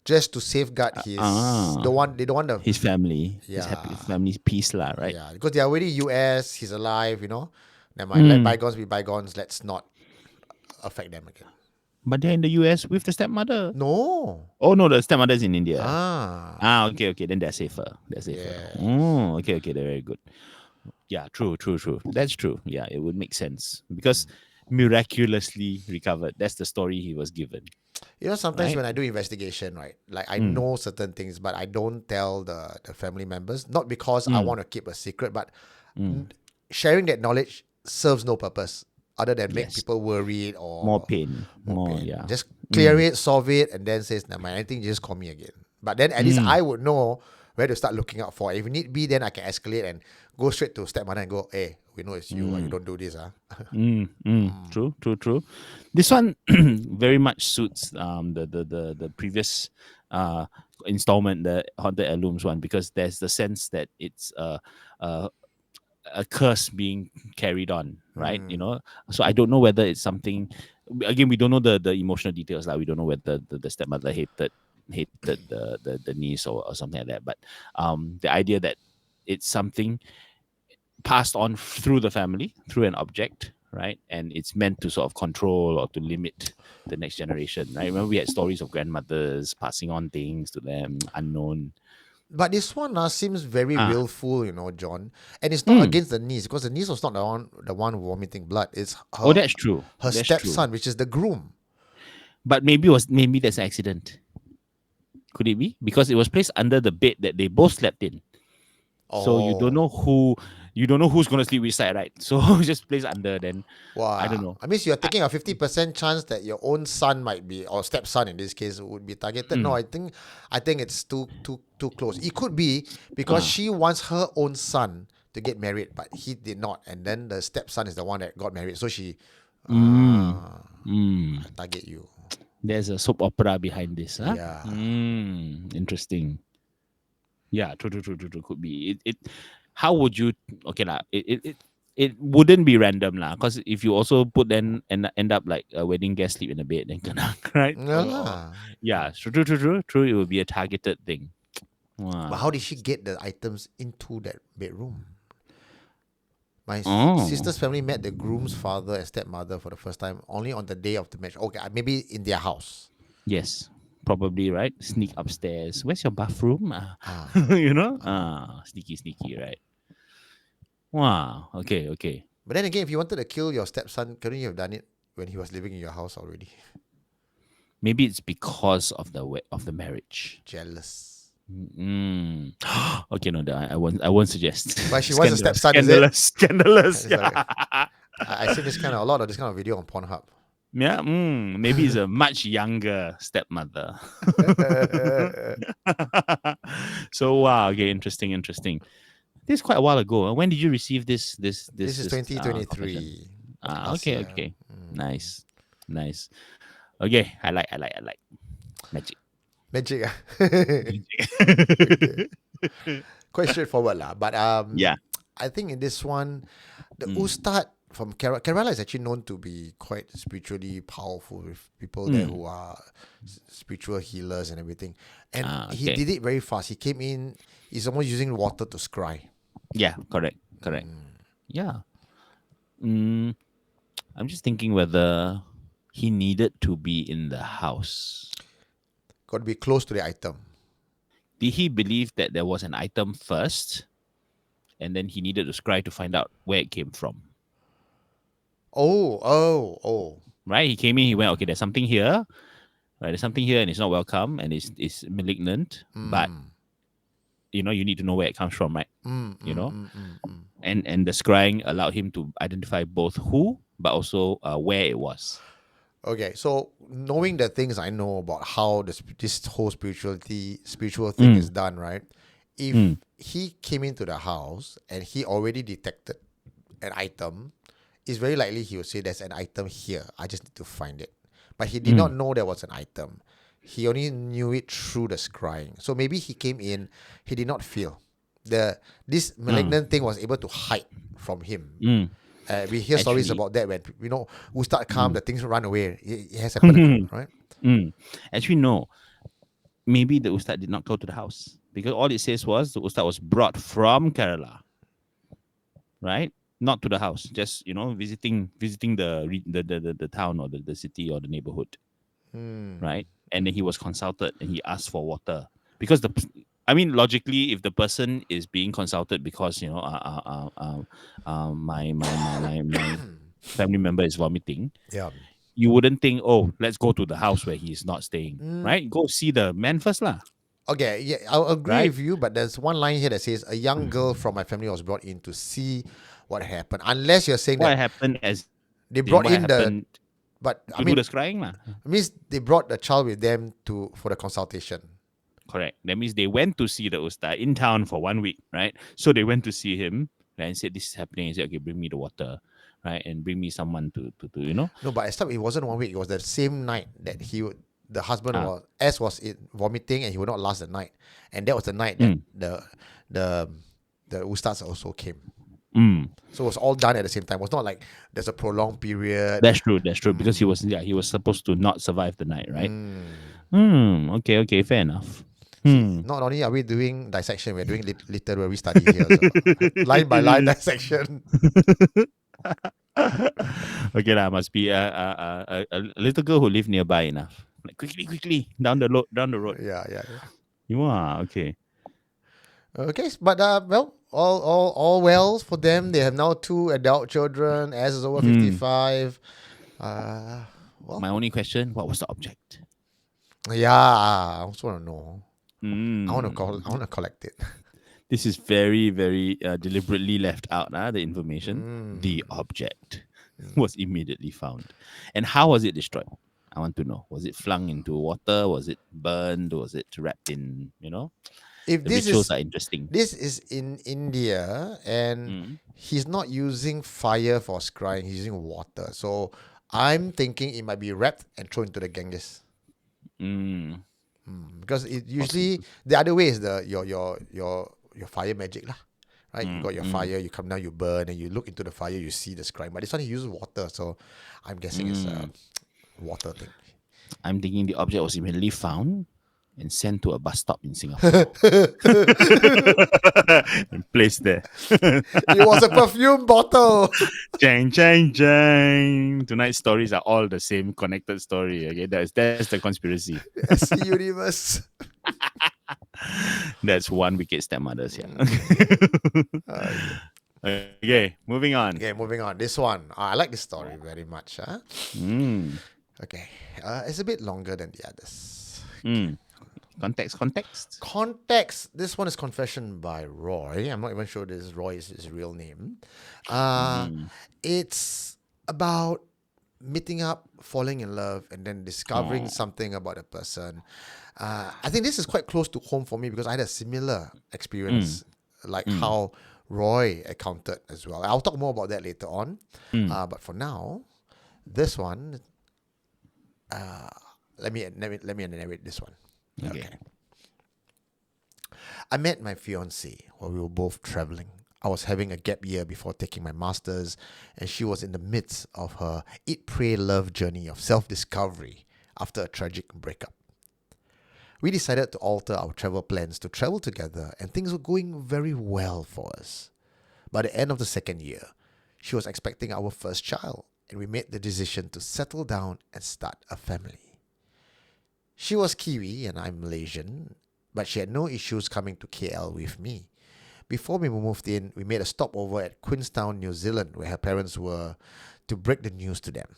just to safeguard his they don't want his family, his family's peace, lah, right? Yeah, because they are already US. He's alive, Never mind. Let bygones be bygones. Let's not affect them again. But they're in the US with the stepmother. No. Oh no, the stepmother's in India. Okay. Then they're safer. Yeah. Oh, okay. They're very good. Yeah, true. That's true. Yeah, it would make sense because miraculously recovered. That's the story he was given. Sometimes when I do investigation, right, like I know certain things, but I don't tell the family members, not because I want to keep a secret, but sharing that knowledge serves no purpose other than make people worried or more pain. Yeah. Just clear it, solve it, and then says, never mind, anything, just call me again. But then at least I would know where to start looking out for. If need be, then I can escalate and go straight to stepmother and go, hey, we know it's you, you don't do this. True. This one very much suits the previous installment, the Haunted Heirlooms one, because there's the sense that it's a curse being carried on, right? So I don't know whether it's something. Again, we don't know the emotional details. Like we don't know whether the stepmother hated the niece or something like that. But the idea that it's something passed on through the family, through an object, right? And it's meant to sort of control or to limit the next generation, right? Remember we had stories of grandmothers passing on things to them, unknown. But this one seems very willful, John. And it's not against the niece, because the niece was not the one vomiting blood. It's her. That's true. Her stepson, which is the groom. But maybe that's an accident. Could it be? Because it was placed under the bed that they both slept in. So you don't know who's going to sleep which side, right? So just place under, then I don't know. I mean, you're taking a 50% chance that your own son might be, or stepson in this case, would be targeted. No, I think it's too close. It could be because she wants her own son to get married, but he did not. And then the stepson is the one that got married. So she target you. There's a soap opera behind this, huh? Yeah. Interesting. Yeah, true. Could be. It how would you? Okay, lah. It wouldn't be random, lah. Because if you also put then and end up like a wedding guest sleep in a bed, then right? Yeah, true. It would be a targeted thing. Wow. But how did she get the items into that bedroom? My Oh, sister's family met the groom's father and stepmother for the first time only on the day of the match. Okay, maybe in their house. yes, probably right. Sneak upstairs. Where's your bathroom? Ah, Sneaky, sneaky, right? Wow. Okay, okay. but then again, if you wanted to kill your stepson, couldn't you have done it when he was living in your house already? Maybe it's because of the marriage. Jealous. Mm. Okay, no, I won't suggest. But she was a Scandalous, stepson, is it? scandalous. It's like Yeah. I see a lot of this kind of video on Pornhub. Yeah, maybe it's a much younger stepmother. So wow, okay, interesting. This is quite a while ago. When did you receive this This is confession? 2023, last Okay, year. okay. Nice. Okay, I like magic. Magic. Okay. Magic. Quite straightforward lah. But Yeah. I think in this one, the Mm. Ustad from Kerala is actually known to be quite spiritually powerful with people there who are spiritual healers and everything. And he Okay. did it very fast. He came in, he's almost using water to scry. Yeah, correct. Yeah. Mm, I'm just thinking whether he needed to be in the house. Got to be close to the item. Did he believe that there was an item first, and then he needed to scry to find out where it came from? Oh. Right? He came in, he went, okay, there's something here. Right, there's something here, and it's not welcome, and it's malignant. But you need to know where it comes from, right? And the scrying allowed him to identify both who, but also where it was. Okay, so knowing the things I know about how this whole spiritual thing is done, right? If he came into the house and he already detected an item, it's very likely he would say, "There's an item here. I just need to find it." But he did not know there was an item. He only knew it through the scrying. So maybe he came in, he did not feel this malignant thing was able to hide from him. We hear stories Actually, about that when Ustad come, the things run away. It has happened, right? Actually, no. Maybe the Ustad did not go to the house because all it says was the Ustad was brought from Kerala, right? Not to the house, just visiting the town or the city or the neighborhood, right? And then he was consulted and he asked for water because logically, if the person is being consulted because my family member is vomiting, Yeah. you wouldn't think, oh, let's go to the house where he's not staying, right? Go see the man first, lah. Okay, yeah, I'll agree Right? with you, but there's one line here that says a young girl from my family was brought in to see what happened. Unless you're saying What that happened as they brought what in happened but to do the scrying, lah. means they brought the child with them for the consultation. Correct. That means they went to see the Ustad in town for 1 week, right? So they went to see him, right, and said, this is happening. He said, okay, bring me the water, right? And bring me someone to No, but I stopped. It wasn't 1 week. It was the same night that the husband was vomiting and he would not last the night, and that was the night that the Ustads also came. So it was all done at the same time. It was not like there's a prolonged period. That's true. Because he was supposed to not survive the night, right? Okay, fair enough. Not only are we doing dissection, we're doing literary study here. So, line by line dissection. Okay, must be a little girl who lived nearby enough. Like quickly down the road. Yeah. You are okay. Okay, but all well for them. They have now 2 adult children. Az is over 55. My only question: what was the object? Yeah, I also want to know. I want to collect it. This is very, very deliberately left out. The information. The object was immediately found, and how was it destroyed? I want to know. Was it flung into water? Was it burned? Was it wrapped in? If The this rituals is are interesting. this is in India and he's not using fire for scrying, he's using water. So I'm thinking it might be wrapped and thrown into the Ganges. Because it usually the other way is your fire magic lah. Right? You got your fire, you come down, you burn, and you look into the fire, you see the scrying. But this one he uses water, so I'm guessing it's a water thing. I'm thinking the object was immediately found, and sent to a bus stop in Singapore and placed there. It was a perfume bottle. Jang, jang, jang. Tonight's stories are all the same connected story. Okay, that's the conspiracy. SC Universe. That's one wicked stepmothers. Yeah. Yeah. Okay, moving on. Okay, moving on. This one, I like this story very much. Huh? Mm. Okay, it's a bit longer than the others. Mm. Context. Context. This one is confession by Roy. I'm not even sure this Roy is his real name. It's about meeting up, falling in love, and then discovering something about a person. I think this is quite close to home for me because I had a similar experience, like how Roy encountered as well. I'll talk more about that later on. But for now, this one, let me narrate this one. Okay. I met my fiancée while we were both traveling. I was having a gap year before taking my master's, and she was in the midst of her eat, pray, love journey of self-discovery after a tragic breakup. We decided to alter our travel plans to travel together, and things were going very well for us. By the end of the second year, she was expecting our first child, and we made the decision to settle down and start a family. She was Kiwi and I'm Malaysian, but she had no issues coming to KL with me. Before we moved in, we made a stopover at Queenstown, New Zealand, where her parents were, to break the news to them.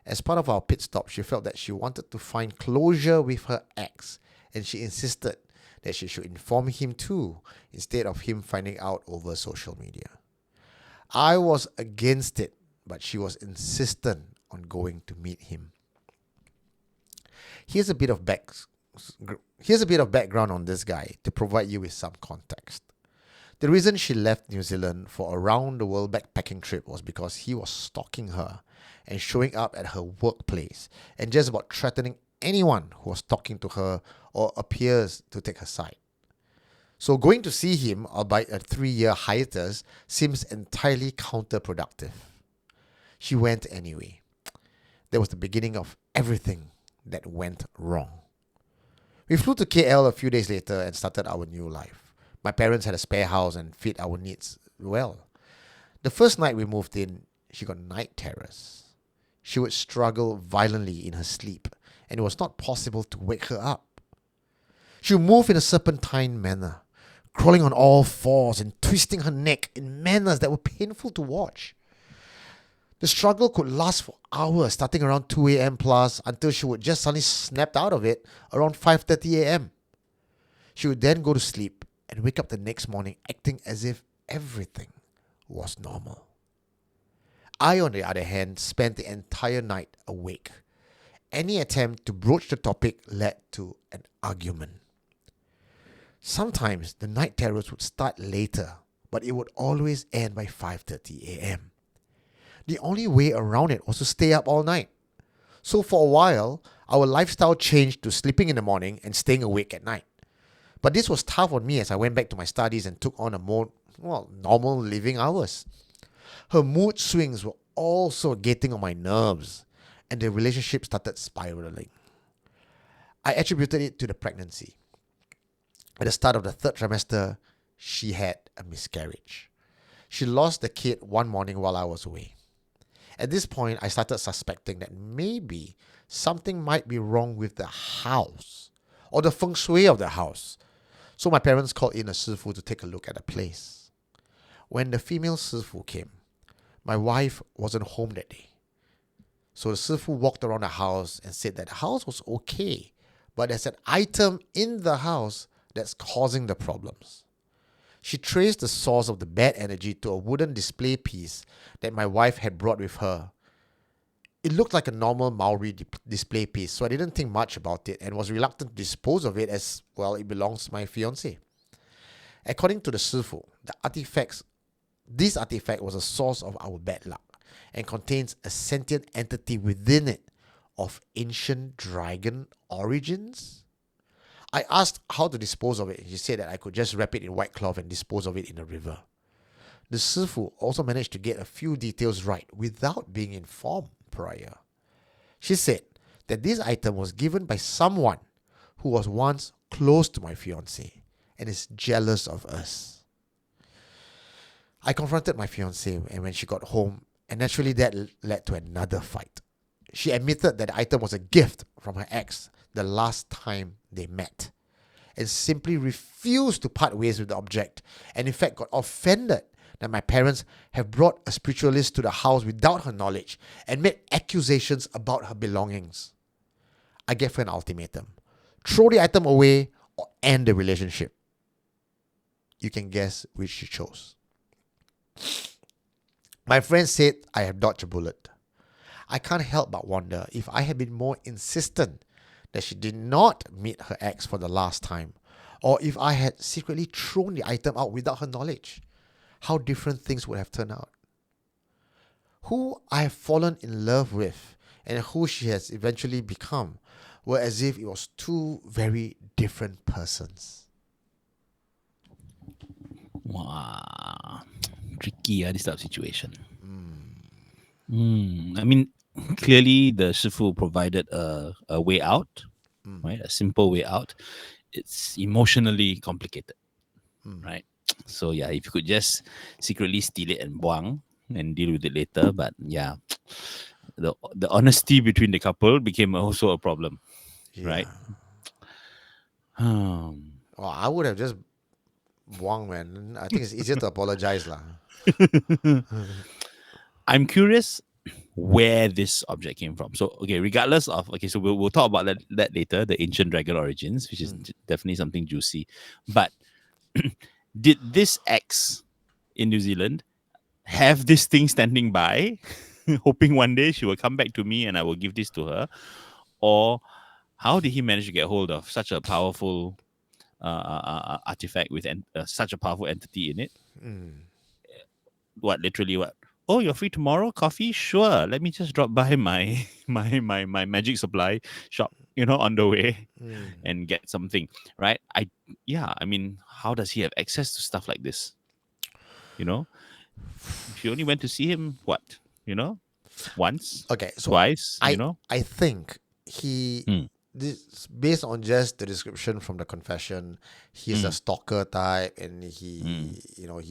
As part of our pit stop, she felt that she wanted to find closure with her ex, and she insisted that she should inform him too, instead of him finding out over social media. I was against it, but she was insistent on going to meet him. Here's a bit of background on this guy to provide you with some context. The reason she left New Zealand for a round-the-world backpacking trip was because he was stalking her and showing up at her workplace and just about threatening anyone who was talking to her or appears to take her side. So going to see him, albeit a 3-year hiatus, seems entirely counterproductive. She went anyway. That was the beginning of everything that went wrong. We flew to KL a few days later and started our new life. My parents had a spare house and fit our needs well. The first night we moved in, she got night terrors. She would struggle violently in her sleep, and it was not possible to wake her up. She would move in a serpentine manner, crawling on all fours and twisting her neck in manners that were painful to watch. The struggle could last for hours, starting around 2 a.m. plus, until she would just suddenly snap out of it around 5:30 a.m. She would then go to sleep and wake up the next morning acting as if everything was normal. I, on the other hand, spent the entire night awake. Any attempt to broach the topic led to an argument. Sometimes the night terrors would start later, but it would always end by 5:30 a.m. The only way around it was to stay up all night. So for a while, our lifestyle changed to sleeping in the morning and staying awake at night. But this was tough on me as I went back to my studies and took on a more, normal living hours. Her mood swings were also getting on my nerves, and the relationship started spiraling. I attributed it to the pregnancy. At the start of the 3rd trimester, she had a miscarriage. She lost the kid one morning while I was away. At this point, I started suspecting that maybe something might be wrong with the house or the feng shui of the house. So my parents called in a sifu to take a look at the place. When the female sifu came, my wife wasn't home that day. So the sifu walked around the house and said that the house was okay, but there's an item in the house that's causing the problems. She traced the source of the bad energy to a wooden display piece that my wife had brought with her. It looked like a normal Maori display piece, so I didn't think much about it and was reluctant to dispose of it as, it belongs to my fiancé. According to the Sifu, this artifact was a source of our bad luck and contains a sentient entity within it of ancient dragon origins. I asked how to dispose of it, and she said that I could just wrap it in white cloth and dispose of it in a river. The Sifu also managed to get a few details right without being informed prior. She said that this item was given by someone who who was once close to my fiance and is jealous of us. I confronted my fiance and when she got home, and naturally that led to another fight. She admitted that the item was a gift from her ex the last time they met and simply refused to part ways with the object, and in fact got offended that my parents have brought a spiritualist to the house without her knowledge and made accusations about her belongings. I gave her an ultimatum: throw the item away or end the relationship. You can guess which she chose. My friend said I have dodged a bullet. I can't help but wonder if I had been more insistent that she did not meet her ex for the last time, or if I had secretly thrown the item out without her knowledge, how different things would have turned out. Who I have fallen in love with and who she has eventually become were as if it was two very different persons. Wow. Tricky, this type of situation. I mean, clearly the Shifu provided a way out, right? A simple way out. It's emotionally complicated, right? So yeah, if you could just secretly steal it and buang and deal with it later, but yeah, the honesty between the couple became also a problem, right? Well, I would have just buang, man. I think it's easier to apologize, lah. I'm curious where this object came from. So, okay, regardless of, okay, so we'll talk about that later, the ancient dragon origins, which is definitely something juicy. But did this ex in New Zealand have this thing standing by, hoping one day she will come back to me and I will give this to her? Or how did he manage to get hold of such a powerful artifact with such a powerful entity in it? What, literally what? Oh, you're free tomorrow? Coffee? Sure. Let me just drop by my magic supply shop, on the way and get something, right? I mean, how does he have access to stuff like this? She only went to see him, what? Once? Okay, so twice, I think this, based on just the description from the confession, he's a stalker type, and he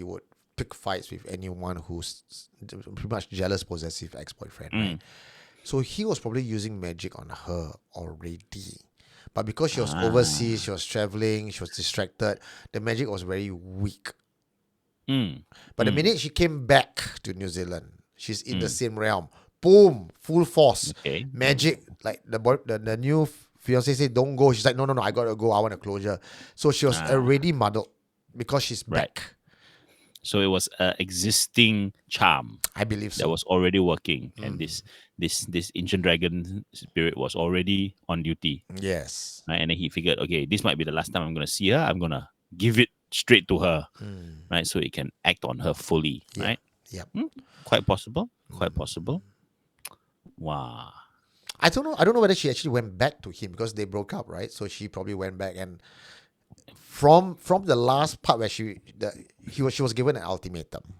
would pick fights with anyone who's pretty much jealous, possessive ex-boyfriend, right? So he was probably using magic on her already. But because she was overseas, she was traveling, she was distracted, the magic was very weak. But the minute she came back to New Zealand, she's in the same realm. Boom, full force. Okay. Magic. Like the new fiance said, don't go. She's like, no, I gotta go. I want a closure. So she was already muddled because she's back. So it was an existing charm, I believe so. That was already working, and this ancient dragon spirit was already on duty. Yes. Right? And then he figured, okay, this might be the last time I'm gonna see her. I'm gonna give it straight to her, right? So it can act on her fully, right? Yep. Quite possible. Quite possible. Wow. I don't know whether she actually went back to him because they broke up, right? So she probably went back, and from the last part where she was given an ultimatum.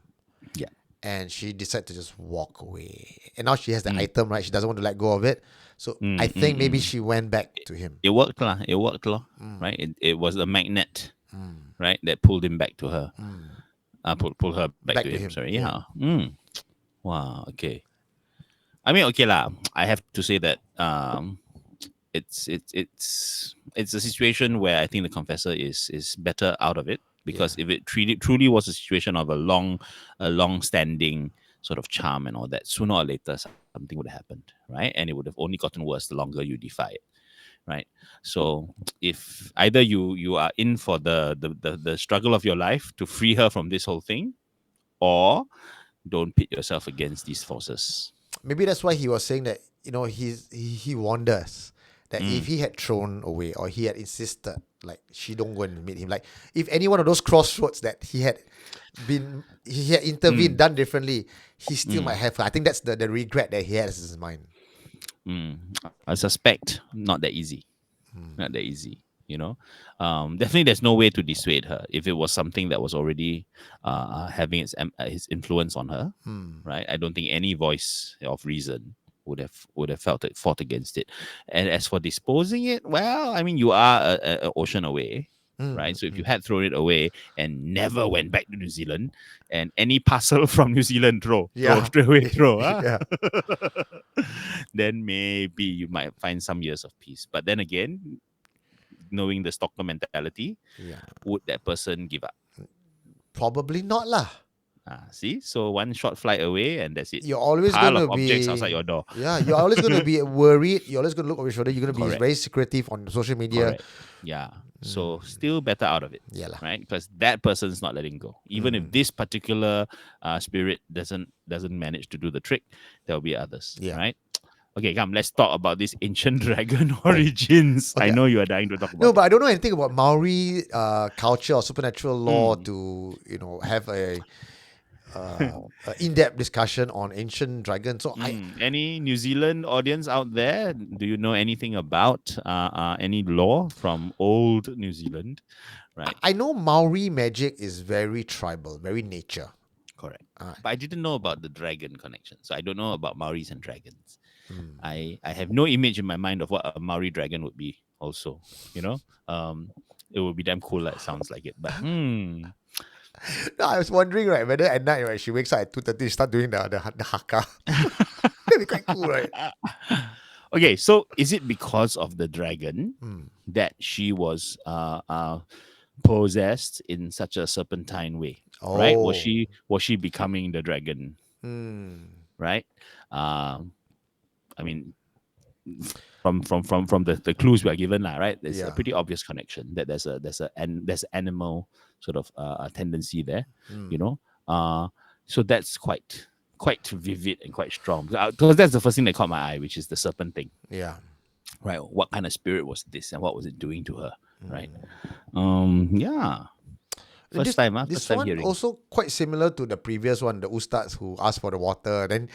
Yeah. And she decided to just walk away. And now she has the item, right? She doesn't want to let go of it. So I think maybe she went back to him. It worked, lah. Right? It was a magnet, right, that pulled him back to her. Pull her back to him. Sorry. Yeah. Wow. Okay. I mean, okay lah. I have to say that it's a situation where I think the confessor is better out of it, because if it truly was a situation of a long standing sort of charm and all that, sooner or later something would have happened, right? And it would have only gotten worse the longer you defy it, right? So if either you are in for the struggle of your life to free her from this whole thing, or don't pit yourself against these forces. Maybe that's why he was saying that, he wonders that if he had thrown away or he had insisted, like, she don't go and meet him, like, if any one of those crossroads that he had intervened, done differently, he still might have her. I think that's the regret that he has in his mind. I suspect not that easy. Not that easy. Definitely there's no way to dissuade her if it was something that was already having his influence on her, right? I don't think any voice of reason would have fought against it. And as for disposing it, well, I mean, you are a ocean away, right? So if you had thrown it away and never went back to New Zealand, and any parcel from New Zealand throw straight away throw, Yeah. then maybe you might find some years of peace. But then again, knowing the stalker mentality, would that person give up? Probably not lah. See, so one short flight away, and that's it. You're always Pile going of to objects be outside your door. Yeah, you're always going to be worried. You're always going to look over your shoulder. You're going to be Correct. very secretive on social media. Correct. Yeah. So still better out of it. Yeah lah. Right? Because that person's not letting go. Even if this particular spirit doesn't manage to do the trick, there'll be others. Yeah. Right? Okay, come, let's talk about this ancient dragon origins. Okay. I know you are dying to talk about No, but I don't know anything about Maori culture or supernatural law to have a in-depth discussion on ancient dragons. So any New Zealand audience out there, do you know anything about any law from old New Zealand? Right. I know Maori magic is very tribal, very nature. Correct. But I didn't know about the dragon connection. So I don't know about Maoris and dragons. I have no image in my mind of what a Maori dragon would be also. It would be damn cool, like, sounds like it. But No, I was wondering, right, whether at night, right, she wakes up at 2:30, she start doing the haka. That'd be quite cool, right? Okay, so is it because of the dragon that she was possessed in such a serpentine way? Right? Was she becoming the dragon? Right? I mean, from the clues we are given, right? There's a pretty obvious connection that there's animal sort of tendency there, so that's quite vivid and quite strong, because that's the first thing that caught my eye, which is the serpent thing. Right? What kind of spirit was this, and what was it doing to her? Right? First time one hearing. Also quite similar to the previous one, the Ustads who asked for the water, then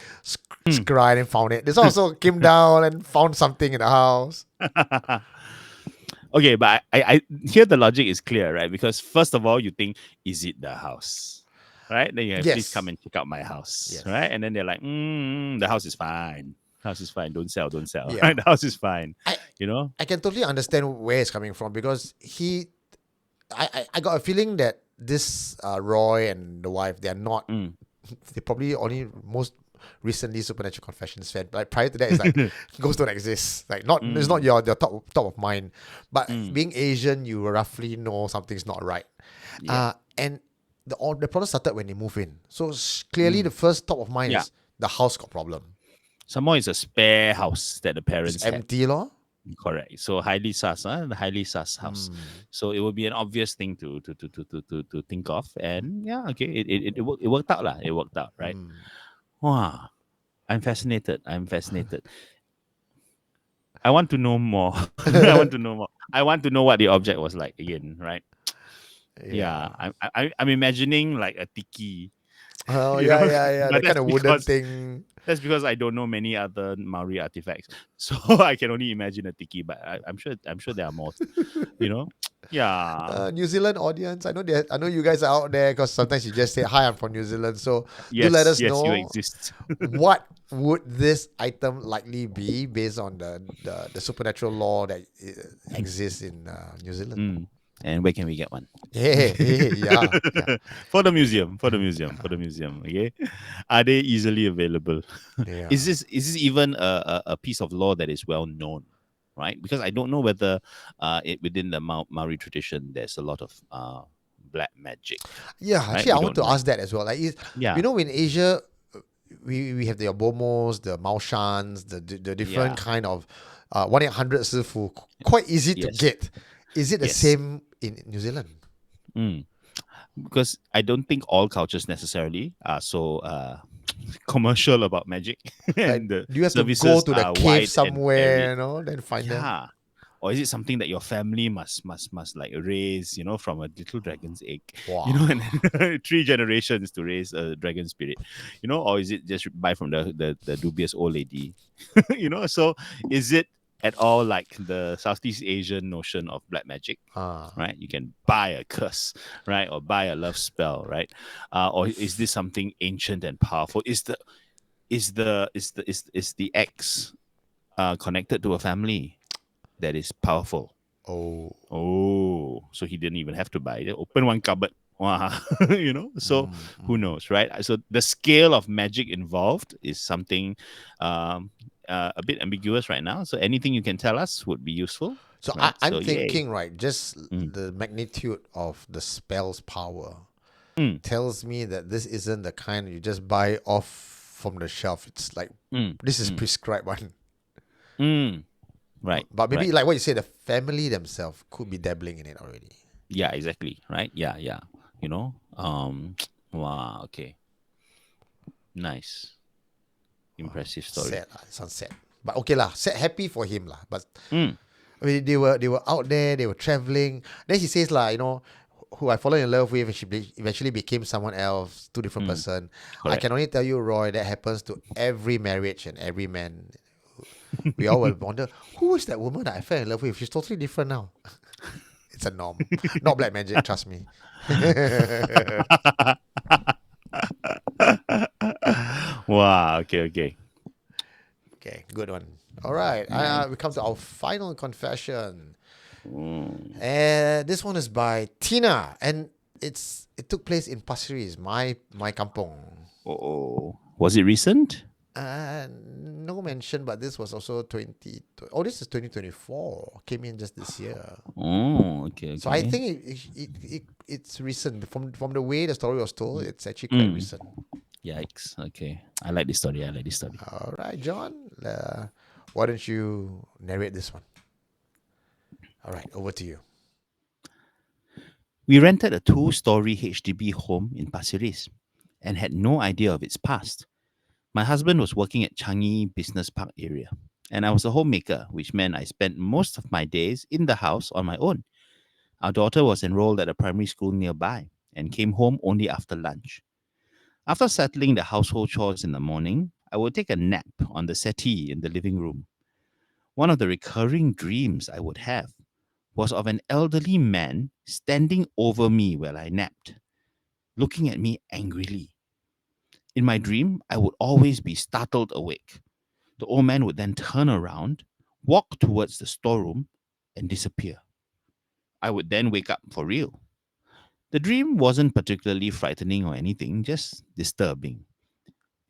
scried and found it. This one also came down and found something in the house. Okay, but I here the logic is clear, right? Because first of all, you think, is it the house? Right? Then you have, please come and check out my house. Right? And then they're like, the house is fine. House is fine. Don't sell. Right? The house is fine. I can totally understand where it's coming from, because I got a feeling that this Roy and the wife, they're not, they probably only most recently Supernatural Confessions fan. Like prior to that, it's like ghosts don't exist. Like it's not your top of mind. But being Asian, you roughly know something's not right. And the problem started when they move in. So clearly, the first top of mind is the house got problem. Some more, it's a spare house that the parents it's empty, law. Correct. So highly sus, the highly sus house. So it would be an obvious thing to think of, and it worked out lah. It worked out, right? Wow, I'm fascinated. I want to know more. I want to know what the object was like again, right? I'm imagining like a tiki. Oh yeah. That kind of wooden thing. That's because I don't know many other Maori artifacts, so I can only imagine a tiki. But I'm sure there are more. New Zealand audience, I know you guys are out there, because sometimes you just say, "Hi, I'm from New Zealand." So do let us know you exist. What would this item likely be based on the supernatural law that exists in New Zealand? And where can we get one? Yeah. For the museum. Okay, are they easily available? Yeah. Is this even a piece of law that is well known? Right? Because I don't know whether within the Maori tradition there's a lot of black magic. Yeah, actually, I want to ask that as well. Like, in Asia, we have the Obomos, the Maoshans, the different kind of 1-800 Sifu, quite easy to get. Is it the same in New Zealand? Because I don't think all cultures necessarily are so commercial about magic. And do you have to go to the cave somewhere, then find them? Or is it something that your family must like raise, from a little dragon's egg? Wow. And 3 generations to raise a dragon spirit, or is it just buy from the dubious old lady? So is it at all like the Southeast Asian notion of black magic, right? You can buy a curse, right? Or buy a love spell, right? Or is this something ancient and powerful? Is is the ex connected to a family that is powerful? Oh. Oh, so he didn't even have to buy it. Open one cupboard. Wow. So who knows, right? So the scale of magic involved is something um, a bit ambiguous right now. So anything you can tell us would be useful, So right? I'm So yay. thinking, right, just Mm, the magnitude of the spell's power mm, tells me that this isn't the kind you just buy off from the shelf. It's like mm, this is mm, prescribed one. mm. Right, But maybe right. like what you say, the family themselves could be dabbling in it already. Yeah, exactly. Right. Yeah, yeah. You know. Wow. Okay. Nice. Impressive story. Sad lah, it sounds sad. But okay lah, sad, happy for him lah. But Mm, I mean, they were out there, they were traveling. Then he says like, who I fall in love with, and eventually became someone else, two different mm. person. I Correct. can only tell you, Roy, that happens to every marriage and every man. We all will wonder, who is that woman that I fell in love with? She's totally different now. It's a norm, not black magic. Trust me. Wow. Okay. Okay. Okay, good one. All right, Nice. we come to our final confession. Mm. And this one is by Tina, and it took place in Pasir Ris, my kampong. Oh, was it recent? No mention, but this was also 20. Oh, this is 2024. Came in just this year. Oh, okay. So I Okay. think it's recent. From the way the story was told, it's actually quite Mm. recent. Yikes. Okay. I like this story. I like this story. All right, John. Why don't you narrate this one? All right, over to you. We rented a two-story HDB home in Pasir Ris and had no idea of its past. My husband was working at Changi Business Park area, and I was a homemaker, which meant I spent most of my days in the house on my own. Our daughter was enrolled at a primary school nearby and came home only after lunch. After settling the household chores in the morning, I would take a nap on the settee in the living room. One of the recurring dreams I would have was of an elderly man standing over me while I napped, looking at me angrily. In my dream, I would always be startled awake. The old man would then turn around, walk towards the storeroom, and disappear. I would then wake up for real. The dream wasn't particularly frightening or anything, just disturbing.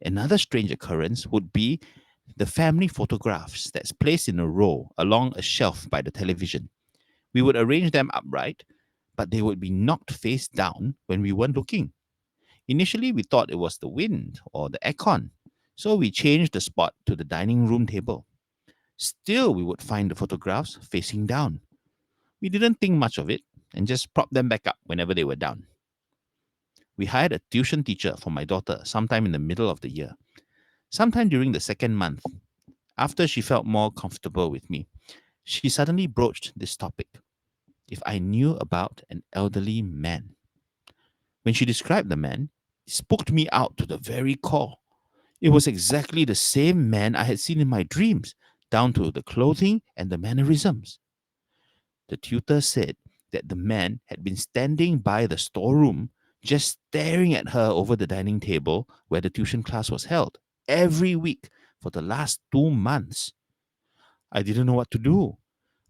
Another strange occurrence would be the family photographs that's placed in a row along a shelf by the television. We would arrange them upright, but they would be knocked face down when we weren't looking. Initially, we thought it was the wind or the aircon, so we changed the spot to the dining room table. Still, we would find the photographs facing down. We didn't think much of it and just propped them back up whenever they were down. We hired a tuition teacher for my daughter sometime in the middle of the year. Sometime during the second month, after she felt more comfortable with me, she suddenly broached this topic: if I knew about an elderly man. When she described the man, it spooked me out to the very core. It was exactly the same man I had seen in my dreams, down to the clothing and the mannerisms. The tutor said that the man had been standing by the storeroom, just staring at her over the dining table where the tuition class was held, every week for the last 2 months. I didn't know what to do.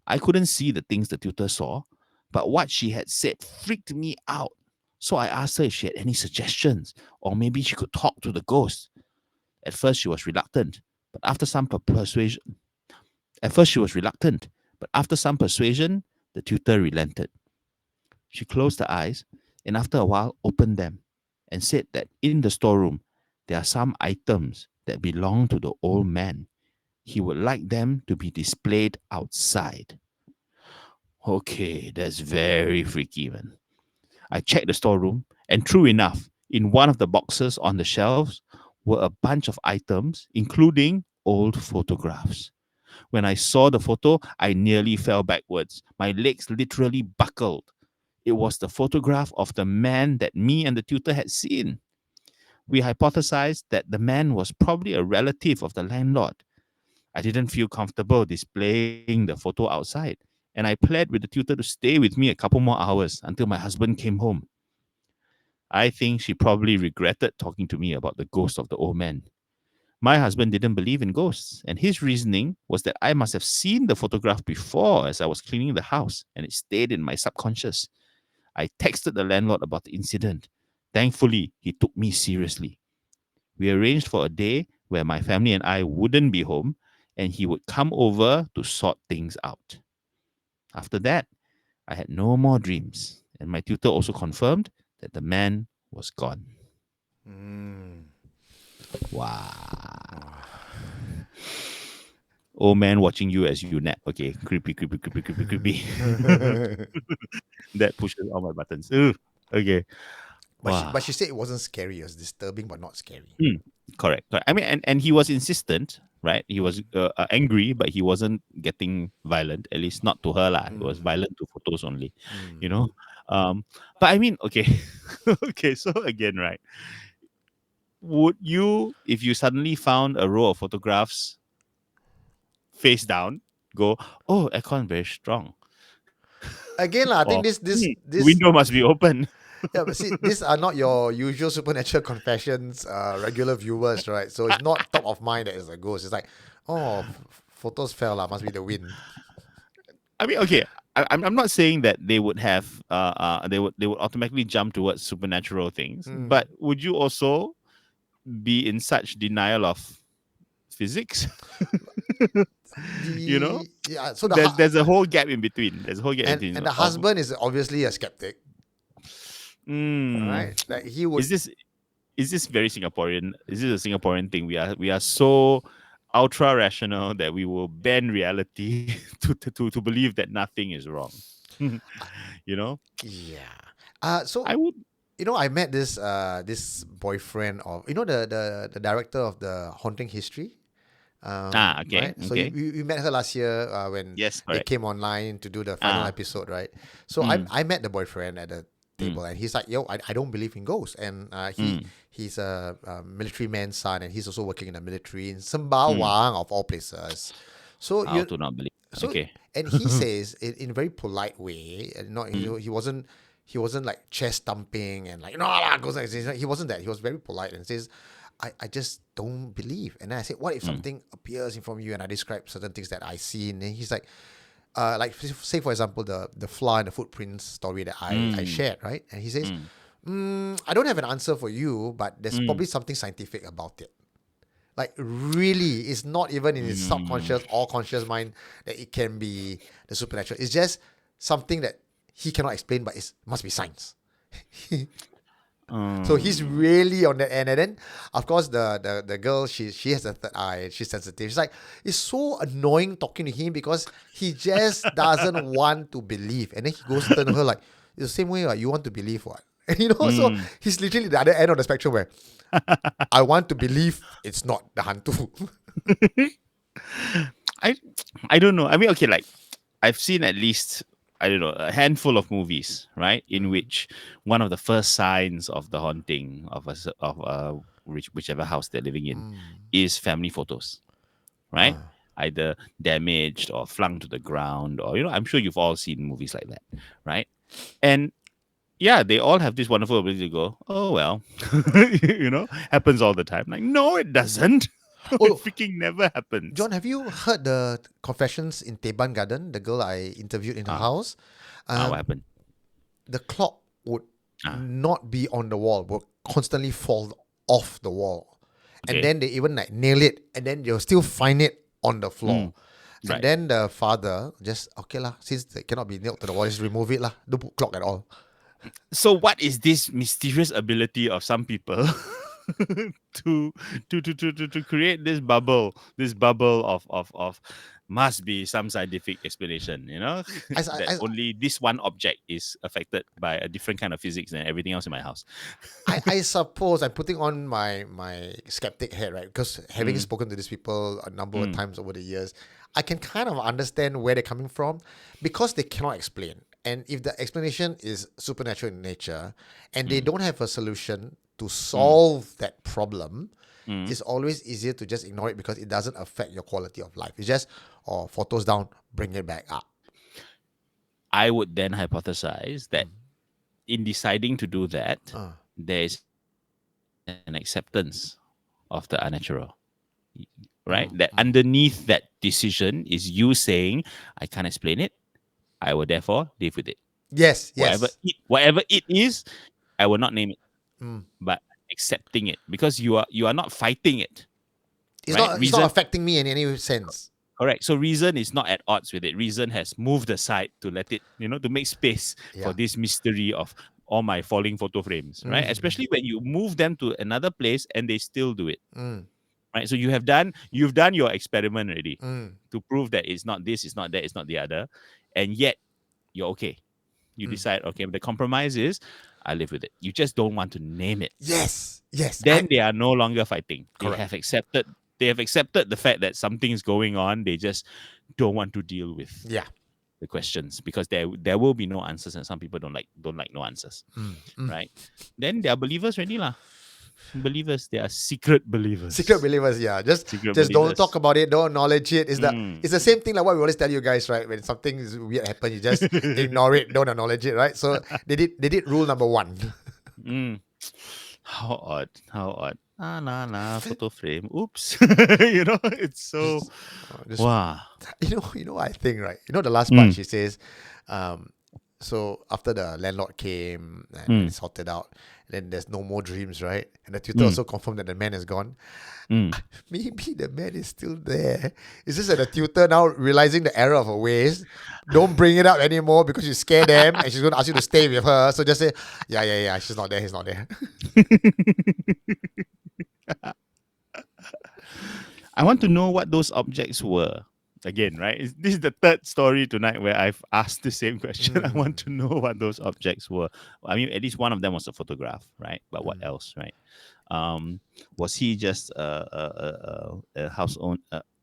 I couldn't see the things the tutor saw, but what she had said freaked me out. So I asked her if she had any suggestions, or maybe she could talk to the ghost. At first, she was reluctant, but after some persuasion, at first she was reluctant, but after some persuasion, the tutor relented. She closed her eyes and after a while opened them and said that in the storeroom there are some items that belong to the old man. He would like them to be displayed outside. Okay, that's very freaky, man. I checked the storeroom, and true enough, in one of the boxes on the shelves were a bunch of items, including old photographs. When I saw the photo, I nearly fell backwards. My legs literally buckled. It was the photograph of the man that me and the tutor had seen. We hypothesized that the man was probably a relative of the landlord. I didn't feel comfortable displaying the photo outside, and I pled with the tutor to stay with me a couple more hours until my husband came home. I think she probably regretted talking to me about the ghost of the old man. My husband didn't believe in ghosts, and his reasoning was that I must have seen the photograph before as I was cleaning the house, and it stayed in my subconscious. I texted the landlord about the incident. Thankfully, he took me seriously. We arranged for a day where my family and I wouldn't be home, and he would come over to sort things out. After that, I had no more dreams, and my tutor also confirmed that the man was gone. Mm. Wow. Old man watching you as you nap. Okay, creepy, creepy, creepy, creepy, creepy. That pushes all my buttons. Ugh. Okay. Wow. But she said it wasn't scary. It was disturbing, but not scary. Hmm. Correct. Correct. I mean, and he was insistent, right? He was angry, but he wasn't getting violent. At least not to her, lah. It was Mm. violent to photos only. You Mm. know. But I mean, okay, okay. So again, right? Would you, if you suddenly found a row of photographs face down, go, oh, aircon very strong, Again, lah, I or think the window must be open. yeah, but see, these are not your usual supernatural confessions, regular viewers, right? So it's not top of mind that it's a ghost. It's like, oh, photos fell, lah, must be the wind. I mean, okay, I'm not saying that they would have they would automatically jump towards supernatural things, Mm. but would you also be in such denial of physics? you know, Yeah, so there's a whole gap in between. There's a whole gap in and between. the husband is obviously a skeptic, Mm, right? Like he would. is this very Singaporean? Is this a Singaporean thing? We are so ultra rational that we will bend reality to believe that nothing is wrong. you know, Yeah. So I would. I met this boyfriend of the director of the Haunting History. Okay, Right. So okay. we met her last year when Yes, it correct. came online to do the final Ah, episode, right? So mm, I met the boyfriend at the mm, table, and he's like, "Yo, I don't believe in ghosts," and mm, he's a military man's son, and he's also working in the military in mm. Sembawang of all places. So How you to not believe? so Okay. and he says in a very polite way, and not Mm, he wasn't like chest thumping and like no lah goes like this. He wasn't that. He was very polite and says, I just don't believe. And then I said, what if mm, something appears in front of you? And I describe certain things that I see. And then he's like say for example the flaw and the footprints story that I mm, shared, right? And he says, mm, I don't have an answer for you, but there's mm, probably something scientific about it. Like really, it's not even in his mm, subconscious or conscious mind that it can be the supernatural. It's just something that he cannot explain, but it must be science. So he's mm, really on that end. And then, of course, the girl, she has a third eye. She's sensitive. She's like, it's so annoying talking to him because he just doesn't want to believe. And then he goes turn to her like, it's the same way like, you want to believe what? And so mm. he's literally the other end of the spectrum where I want to believe it's not the hantu. I I don't know. I mean, okay, like I've seen at least I don't know a handful of movies, right, in Mm, which one of the first signs of the haunting of whichever house they're living in mm, is family photos, right? ah, Either damaged or flung to the ground, or I'm sure you've all seen movies like that, right? And yeah, they all have this wonderful ability to go, oh well, happens all the time. Like, no, it doesn't. No, it oh, freaking never happens. John, have you heard the confessions in Teban Garden? The girl I interviewed in her Ah, house. what Um, happened? the clock would Ah, not be on the wall, would constantly fall off the wall. And okay. then they even like nail it, and then you'll still find it on the floor. Mm, And right. then the father just, okay lah, since it cannot be nailed to the wall, just remove it lah. Don't put clock at all. So, what is this mysterious ability of some people to, to create this bubble of must be some scientific explanation, As, that as, only this one object is affected by a different kind of physics than everything else in my house. I suppose I'm putting on my skeptic head, right? Because having Mm, spoken to these people a number of mm, times over the years, I can kind of understand where they're coming from because they cannot explain. And if the explanation is supernatural in nature and they mm, don't have a solution to mm, solve that problem, mm. it's always easier to just ignore it because it doesn't affect your quality of life. It's just, photos down, bring it back up. I would then hypothesize that Mm. in deciding to do that, Uh, there is an acceptance of the unnatural. right? That underneath that decision is you saying, I can't explain it. I will therefore live with it. Yes, Whatever yes. whatever it is, I will not name it, Mm. but accepting it because you are not fighting it, right? It's not Reason affecting me in any sense. correct. So reason is not at odds with it. Reason has moved aside to let it, to make space for Yeah. this mystery of all my falling photo frames, right? Especially when you move them to another place and they still do it, Mm. right? So you've done your experiment already Mm. to prove that it's not this, it's not that, it's not the other, and yet you're okay. You decide, okay, the compromise is I live with it. You just don't want to name it. Yes, yes. Then they are no longer fighting. They Correct. have accepted the fact that something's going on. They just don't want to deal with Yeah. the questions because there will be no answers, and some people don't like no answers, right? Then they are believers already lah. Believers, they are secret Secret believers. believers, yeah. Secret Just don't talk believers. about it, don't acknowledge it. Mm. It's the same thing like what we always tell you guys, right? When something is weird happen, you just ignore it, don't acknowledge it, right? So they did rule number one. Mm. How odd. How odd. Ah, nah, nah, photo frame. Oops. It's so, Just wow. you know what I think, right? You know the last part she says, um, so after the landlord came and it's sorted out, then there's no more dreams, right? And the tutor also confirmed that the man is gone. Mm. Maybe the man is still there. It's just that the tutor now realizing the error of her ways, don't bring it up anymore because you scare them and she's going to ask you to stay with her. So just say, yeah, she's not there, he's not there. I want to know what those objects were. Again, right? This is the third story tonight where I've asked the same question. I want to know what those objects were. I mean, at least one of them was a photograph, right? But what else, right? Was he just a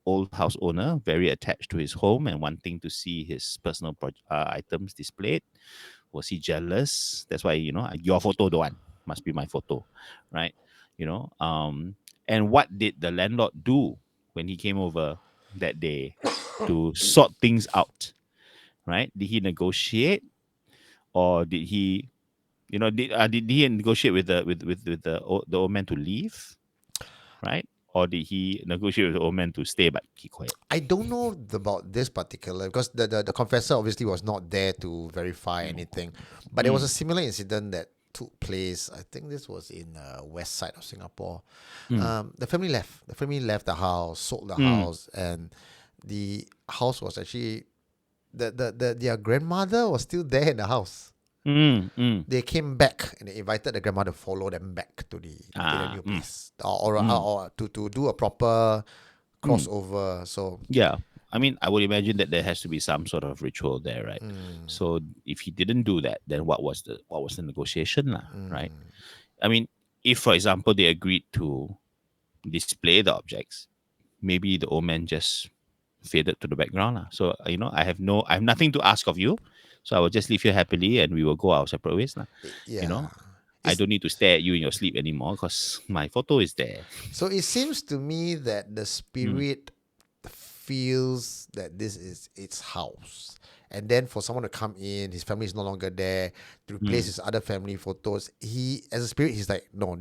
old house owner, very attached to his home and wanting to see his personal items displayed? Was he jealous? That's why your photo, the one must be my photo, right? You know, and what did the landlord do when he came over that day to sort things out? Right? Did he negotiate, or did he, did he negotiate with the old man to leave, right? Or did he negotiate with the old man to stay but keep quiet? I don't know about this particular because the confessor obviously was not there to verify anything. But there was a similar incident that took place. I think this was in west side of Singapore. The family left. The family left the house, sold the house, and the house was actually their grandmother was still there in the house. They came back and they invited the grandmother to follow them back to the new place or to do a proper crossover. So Yeah. I mean, I would imagine that there has to be some sort of ritual there, right? So if he didn't do that, then what was the negotiation, lah, right? I mean, if for example they agreed to display the objects, maybe the old man just faded to the background, lah. So I have nothing to ask of you, so I will just leave you happily, and we will go our separate ways, lah. You yeah. know, I don't need to stare at you in your sleep anymore because my photo is there. So it seems to me that the spirit feels that this is its house. And then for someone to come in, his family is no longer there, to replace his other family photos, he, as a spirit, he's like, no,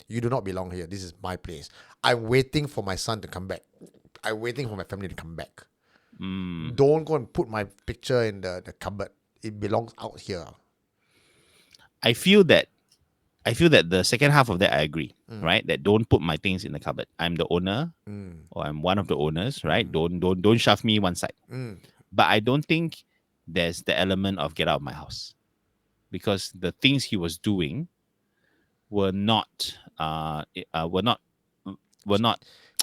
you do not belong here. This is my place. I'm waiting for my son to come back. I'm waiting for my family to come back. Don't go and put my picture in the cupboard. It belongs out here. I feel that the second half of that I agree, right? That don't put my things in the cupboard. I'm the owner, or I'm one of the owners, right? Don't shove me one side. But I don't think there's the element of get out of my house, because the things he was doing were not were not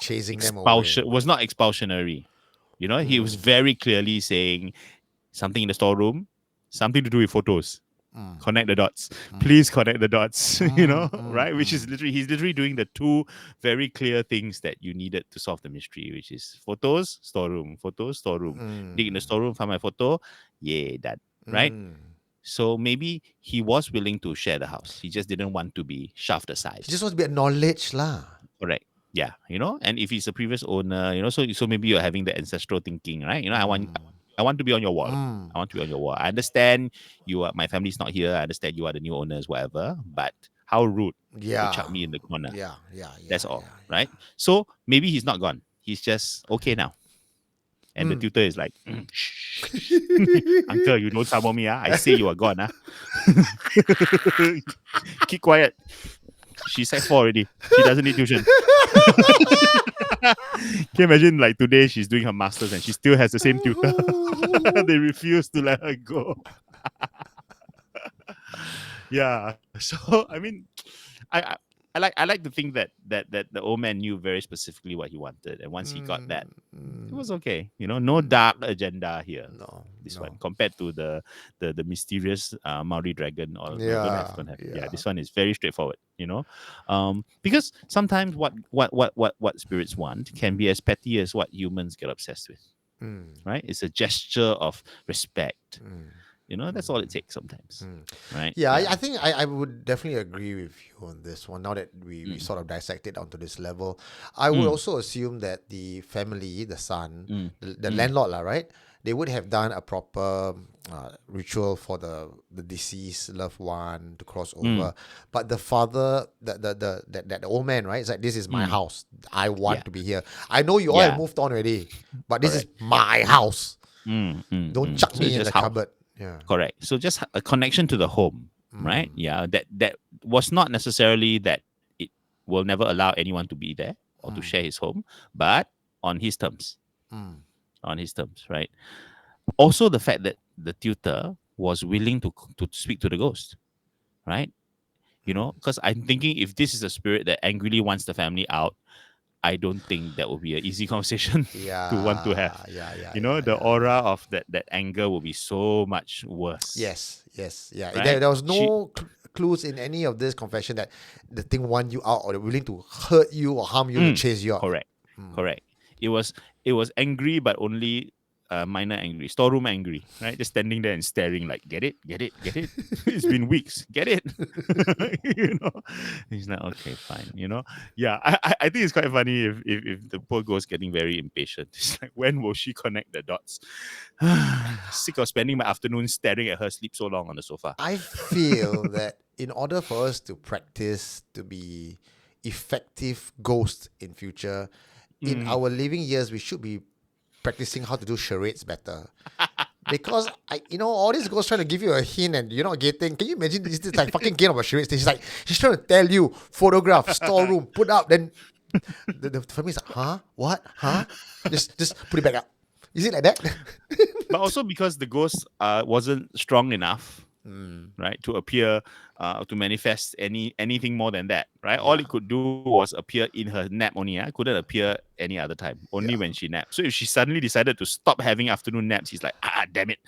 Chasing them away. was not expulsionary. He was very clearly saying something in the storeroom, something to do with photos. Connect the dots. Please connect the dots. Right? Which is he's literally doing the two very clear things that you needed to solve the mystery, which is photos, storeroom, photos, storeroom. Dig in the storeroom, find my photo. Yeah, that. Right? So maybe he was willing to share the house. He just didn't want to be shoved aside. He just wants to be acknowledged, lah. Correct. Yeah, and if he's a previous owner, so maybe you're having the ancestral thinking, right? I want to be on your wall. I want to be on your wall. I understand my family's not here. I understand you are the new owners, whatever. But How rude to Yeah. chuck me in the corner. Yeah. That's all, right? So maybe he's not gone. He's just okay now. And the tutor is like, shh, uncle, you don't trouble me. I say you are gone. Keep quiet. She's at 4 already. She doesn't need tuition. Can you imagine, like, today she's doing her masters and she still has the same tutor? They refuse to let her go. Yeah. So I mean, I I like to think that the old man knew very specifically what he wanted, and once he got that, it was okay. No dark agenda here. No. This one compared to the mysterious Maori dragon, or no, don't have. Yeah, this one is very straightforward. Because sometimes what spirits want can be as petty as what humans get obsessed with. Right? It's a gesture of respect. That's all it takes sometimes. Right? Yeah, I think I would definitely agree with you on this one. Now that we sort of dissect it onto this level, I would also assume that the family, the son, the landlord, right? They would have done a proper ritual for the deceased loved one to cross over. But the father, that old man, right? It's like, this is my house. I want to be here. I know you all have moved on already, but this is my house. Don't chuck me in the cupboard. Yeah. Correct. So just a connection to the home, right? Yeah. That was not necessarily that it will never allow anyone to be there or to share his home, but on his terms. On his terms, right? Also, the fact that the tutor was willing to speak to the ghost, right? Because I'm thinking, if this is a spirit that angrily wants the family out, I don't think that will be an easy conversation to want to have. The aura of that anger will be so much worse. Yes. Yeah. Right? There was no clues in any of this confession that the thing want you out, or they're willing to hurt you or harm you to chase you out. Correct. It was angry, but only minor angry, storeroom angry, right? Just standing there and staring, like, get it. It's been weeks, get it. He's like, okay, fine. Yeah. I think it's quite funny if the poor ghost getting very impatient. It's like, when will she connect the dots? Sick of spending my afternoon staring at her sleep so long on the sofa. I feel that in order for us to practice to be effective ghosts in future, in our living years, we should be practicing how to do charades better. Because all these ghosts trying to give you a hint and you're not getting. Can you imagine this is like fucking game of a charade? She's trying to tell you, photograph, storeroom, put up, then the family's like, huh? What? Huh? Just put it back up. Is it like that? But also because the ghost wasn't strong enough, right, to appear, to manifest anything more than that, right? All it could do was appear in her nap only. Couldn't appear any other time, only when she napped. So if she suddenly decided to stop having afternoon naps, he's like, damn it.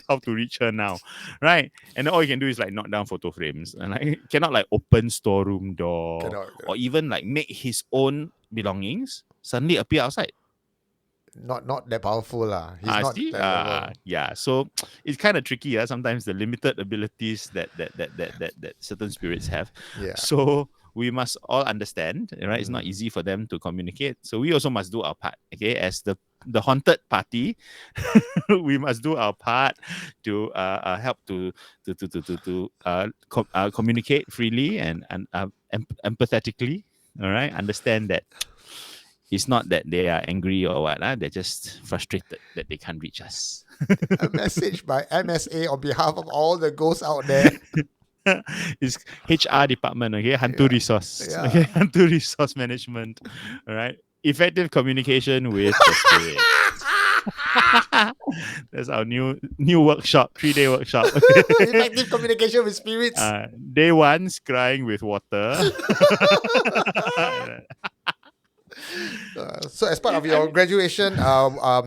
How to reach her now, right? And then all you can do is like knock down photo frames, and like cannot like open storeroom door, Cannot. or even like make his own belongings suddenly appear outside. Not that powerful lah. He's not that level. Yeah. So it's kind of tricky. Sometimes the limited abilities that certain spirits have. Yeah. So we must all understand, right? It's not easy for them to communicate. So we also must do our part. Okay, as the haunted party, we must do our part to help to communicate freely and empathetically. All right, understand that. It's not that they are angry or what, they're just frustrated that they can't reach us. A message by MSA on behalf of all the ghosts out there. It's HR department, okay? Hantu resource. Yeah. Okay, Hantu resource management. All right. Effective communication with the spirit. That's our new workshop, 3-day workshop. Effective communication with spirits. Day 1, scrying with water. So as part of your graduation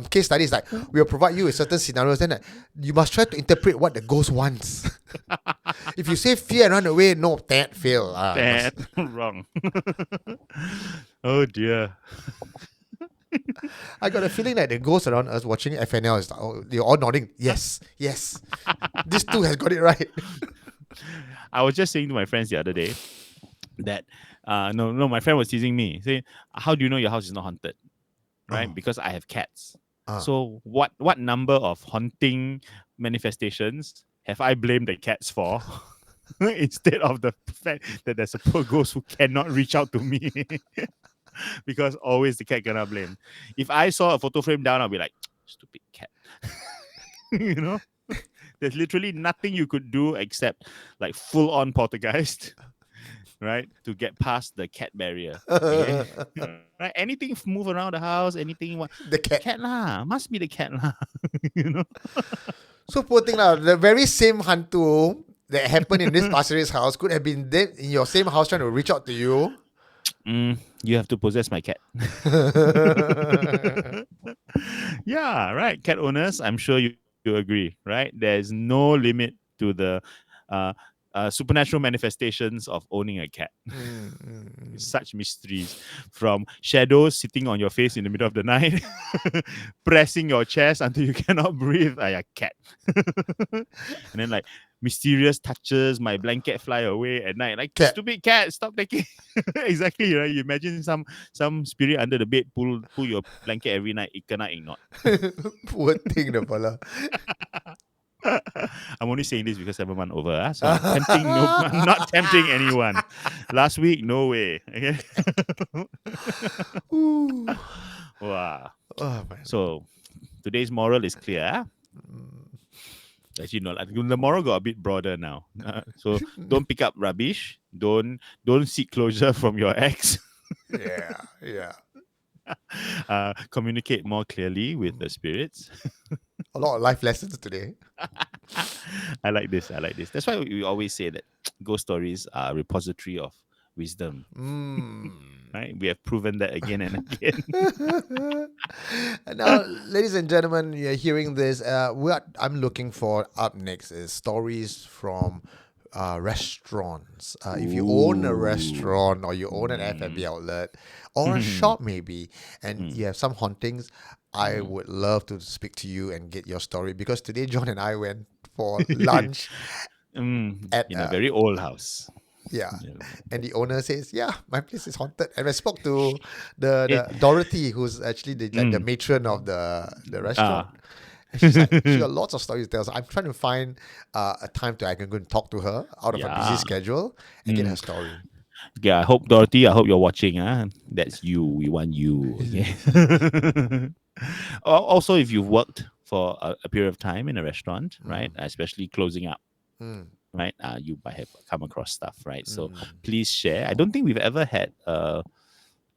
case studies, like, we'll provide you with certain scenarios, then you must try to interpret what the ghost wants. If you say fear and run away, no, that fail. Wrong. Oh dear. I got a feeling that the ghosts around us watching FNL is like, they're all nodding. Yes. This too has got it right. I was just saying to my friends the other day that no, my friend was teasing me, saying, how do you know your house is not haunted? Right? Because I have cats. So what number of haunting manifestations have I blamed the cats for? instead of the fact that there's a poor ghost who cannot reach out to me. Because always the cat gonna blame. If I saw a photo frame down, I'll be like, stupid cat. You know? There's literally nothing you could do except like full on poltergeist, right? To get past the cat barrier. Okay? Right? Anything move around the house, anything The cat. cat lah. Must be the cat lah. You know? So poor thing now, the very same hantu that happened in this Pasir Ris house could have been there in your same house trying to reach out to you. You have to possess my cat. Yeah, right. Cat owners, I'm sure you agree, right? There's no limit to the supernatural manifestations of owning a cat. Such mysteries, from shadows sitting on your face in the middle of the night, pressing your chest until you cannot breathe. Yeah, cat. And then like mysterious touches, my blanket fly away at night. Like, Cat. stupid cat, stop taking. Exactly, right? You imagine some spirit under the bed pull your blanket every night. It cannot ignore. Poor thing, the fella. I'm only saying this because 7 months over. So I'm not tempting anyone. Last week, no way. Okay. Wow. Oh, man. So today's moral is clear. Actually, no, the moral got a bit broader now. So don't pick up rubbish. Don't seek closure from your ex. Yeah. Communicate more clearly with the spirits. A lot of life lessons today. I like this. That's why we always say that ghost stories are a repository of wisdom. Right? We have proven that again and again. Now, ladies and gentlemen, you're hearing this. What I'm looking for up next is stories from restaurants. If you own a restaurant or you own an F&B outlet or a shop maybe, and you have some hauntings, I would love to speak to you and get your story, because today John and I went for lunch at in a very old house. Yeah. And the owner says, yeah, my place is haunted. And I spoke to the Dorothy, who's actually the matron of the restaurant. And she's like, she got lots of stories to tell. So I'm trying to find a time I can go and talk to her out of a busy schedule and get her story. Yeah, I hope, Dorothy, I hope you're watching. That's you. We want you. Okay? Also, if you've worked for a period of time in a restaurant, right, especially closing up, right, you might have come across stuff, right? So please share. I don't think we've ever had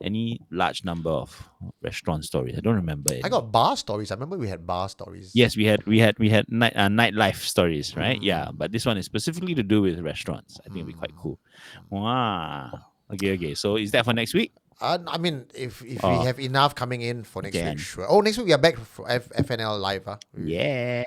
any large number of restaurant stories. I don't remember any. I got bar stories. I remember we had bar stories. Yes, we had nightlife stories, right? Yeah, but this one is specifically to do with restaurants. I think it'd be quite cool. Wow. Okay. So is that for next week? I mean, if we have enough coming in for next week, sure. Oh, next week we are back for FNL Live. Yeah.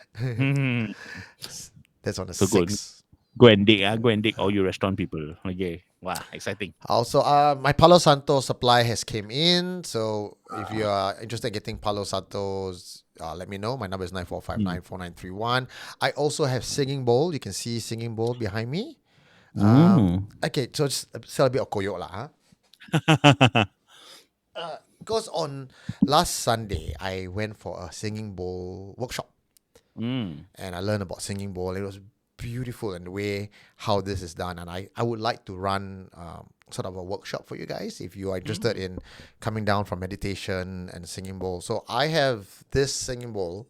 That's on the So 6th. Go and dig all you restaurant people. Okay. Wow, exciting. Also, my Palo Santo supply has came in. So if you are interested in getting Palo Santos, let me know. My number is 94594931. I also have Singing Bowl. You can see Singing Bowl behind me. Okay, so just sell a bit of koyok lah. Because on last Sunday, I went for a Singing Bowl workshop. And I learned about Singing Bowl. It was beautiful in the way how this is done, and I would like to run sort of a workshop for you guys if you are interested in coming down from meditation and singing bowl. So I have this singing bowl,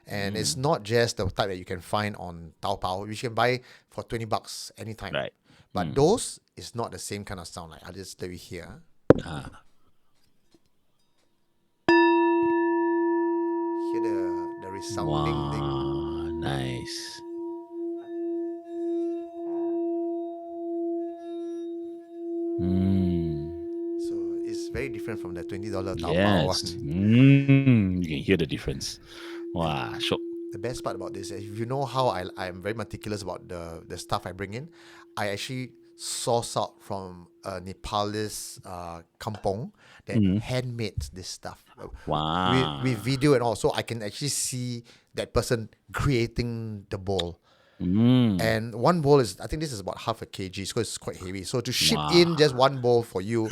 and it's not just the type that you can find on Taobao, which you can buy for $20 anytime. Right. But those is not the same kind of sound. Like I'll just let you hear. Hear the resounding thing. Nice. So it's very different from the $20 Taobao Yes. one. You can hear the difference. Wow, sure. The best part about this is, if you know how I'm very meticulous about the stuff I bring in, I actually source out from a Nepalese kampong that handmade this stuff. Wow. With video and all. So I can actually see that person creating the bowl. And one bowl is, I think this is about half a kg, so it's quite heavy. So to ship in just one bowl for you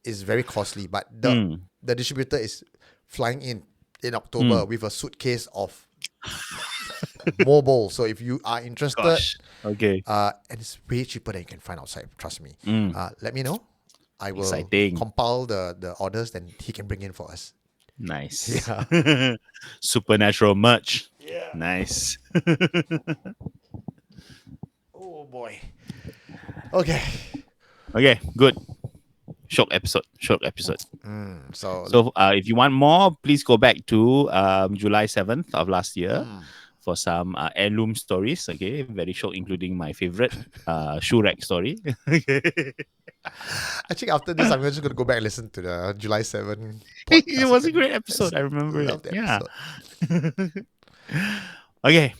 is very costly. But the distributor is flying in October with a suitcase of mobile. So if you are interested, Gosh. Okay. and it's way cheaper than you can find outside. Trust me. Mm. Let me know. I will Exciting. compile the orders, then he can bring in for us. Nice. Yeah. Supernatural merch. Yeah. Nice. Oh boy. Okay. Okay, good. Short episode. So So if you want more, please go back to July 7th of last year for some heirloom stories. Okay, very short, including my favorite shoe rack story. actually, after this, I'm just going to go back and listen to the July 7 podcast. It was a again. great episode. I remember Love it. the Yeah. episode. Okay.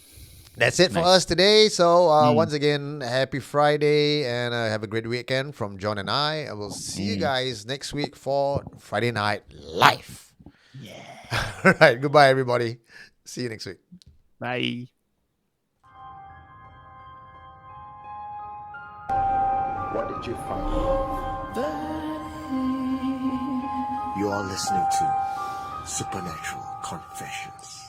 That's it for Nice. us today. So once again, happy Friday and have a great weekend from John and I. I will see you guys next week for Friday Night Live. Yeah. All right. Goodbye, everybody. See you next week. Bye. What did you find? You are listening to Supernatural Confessions.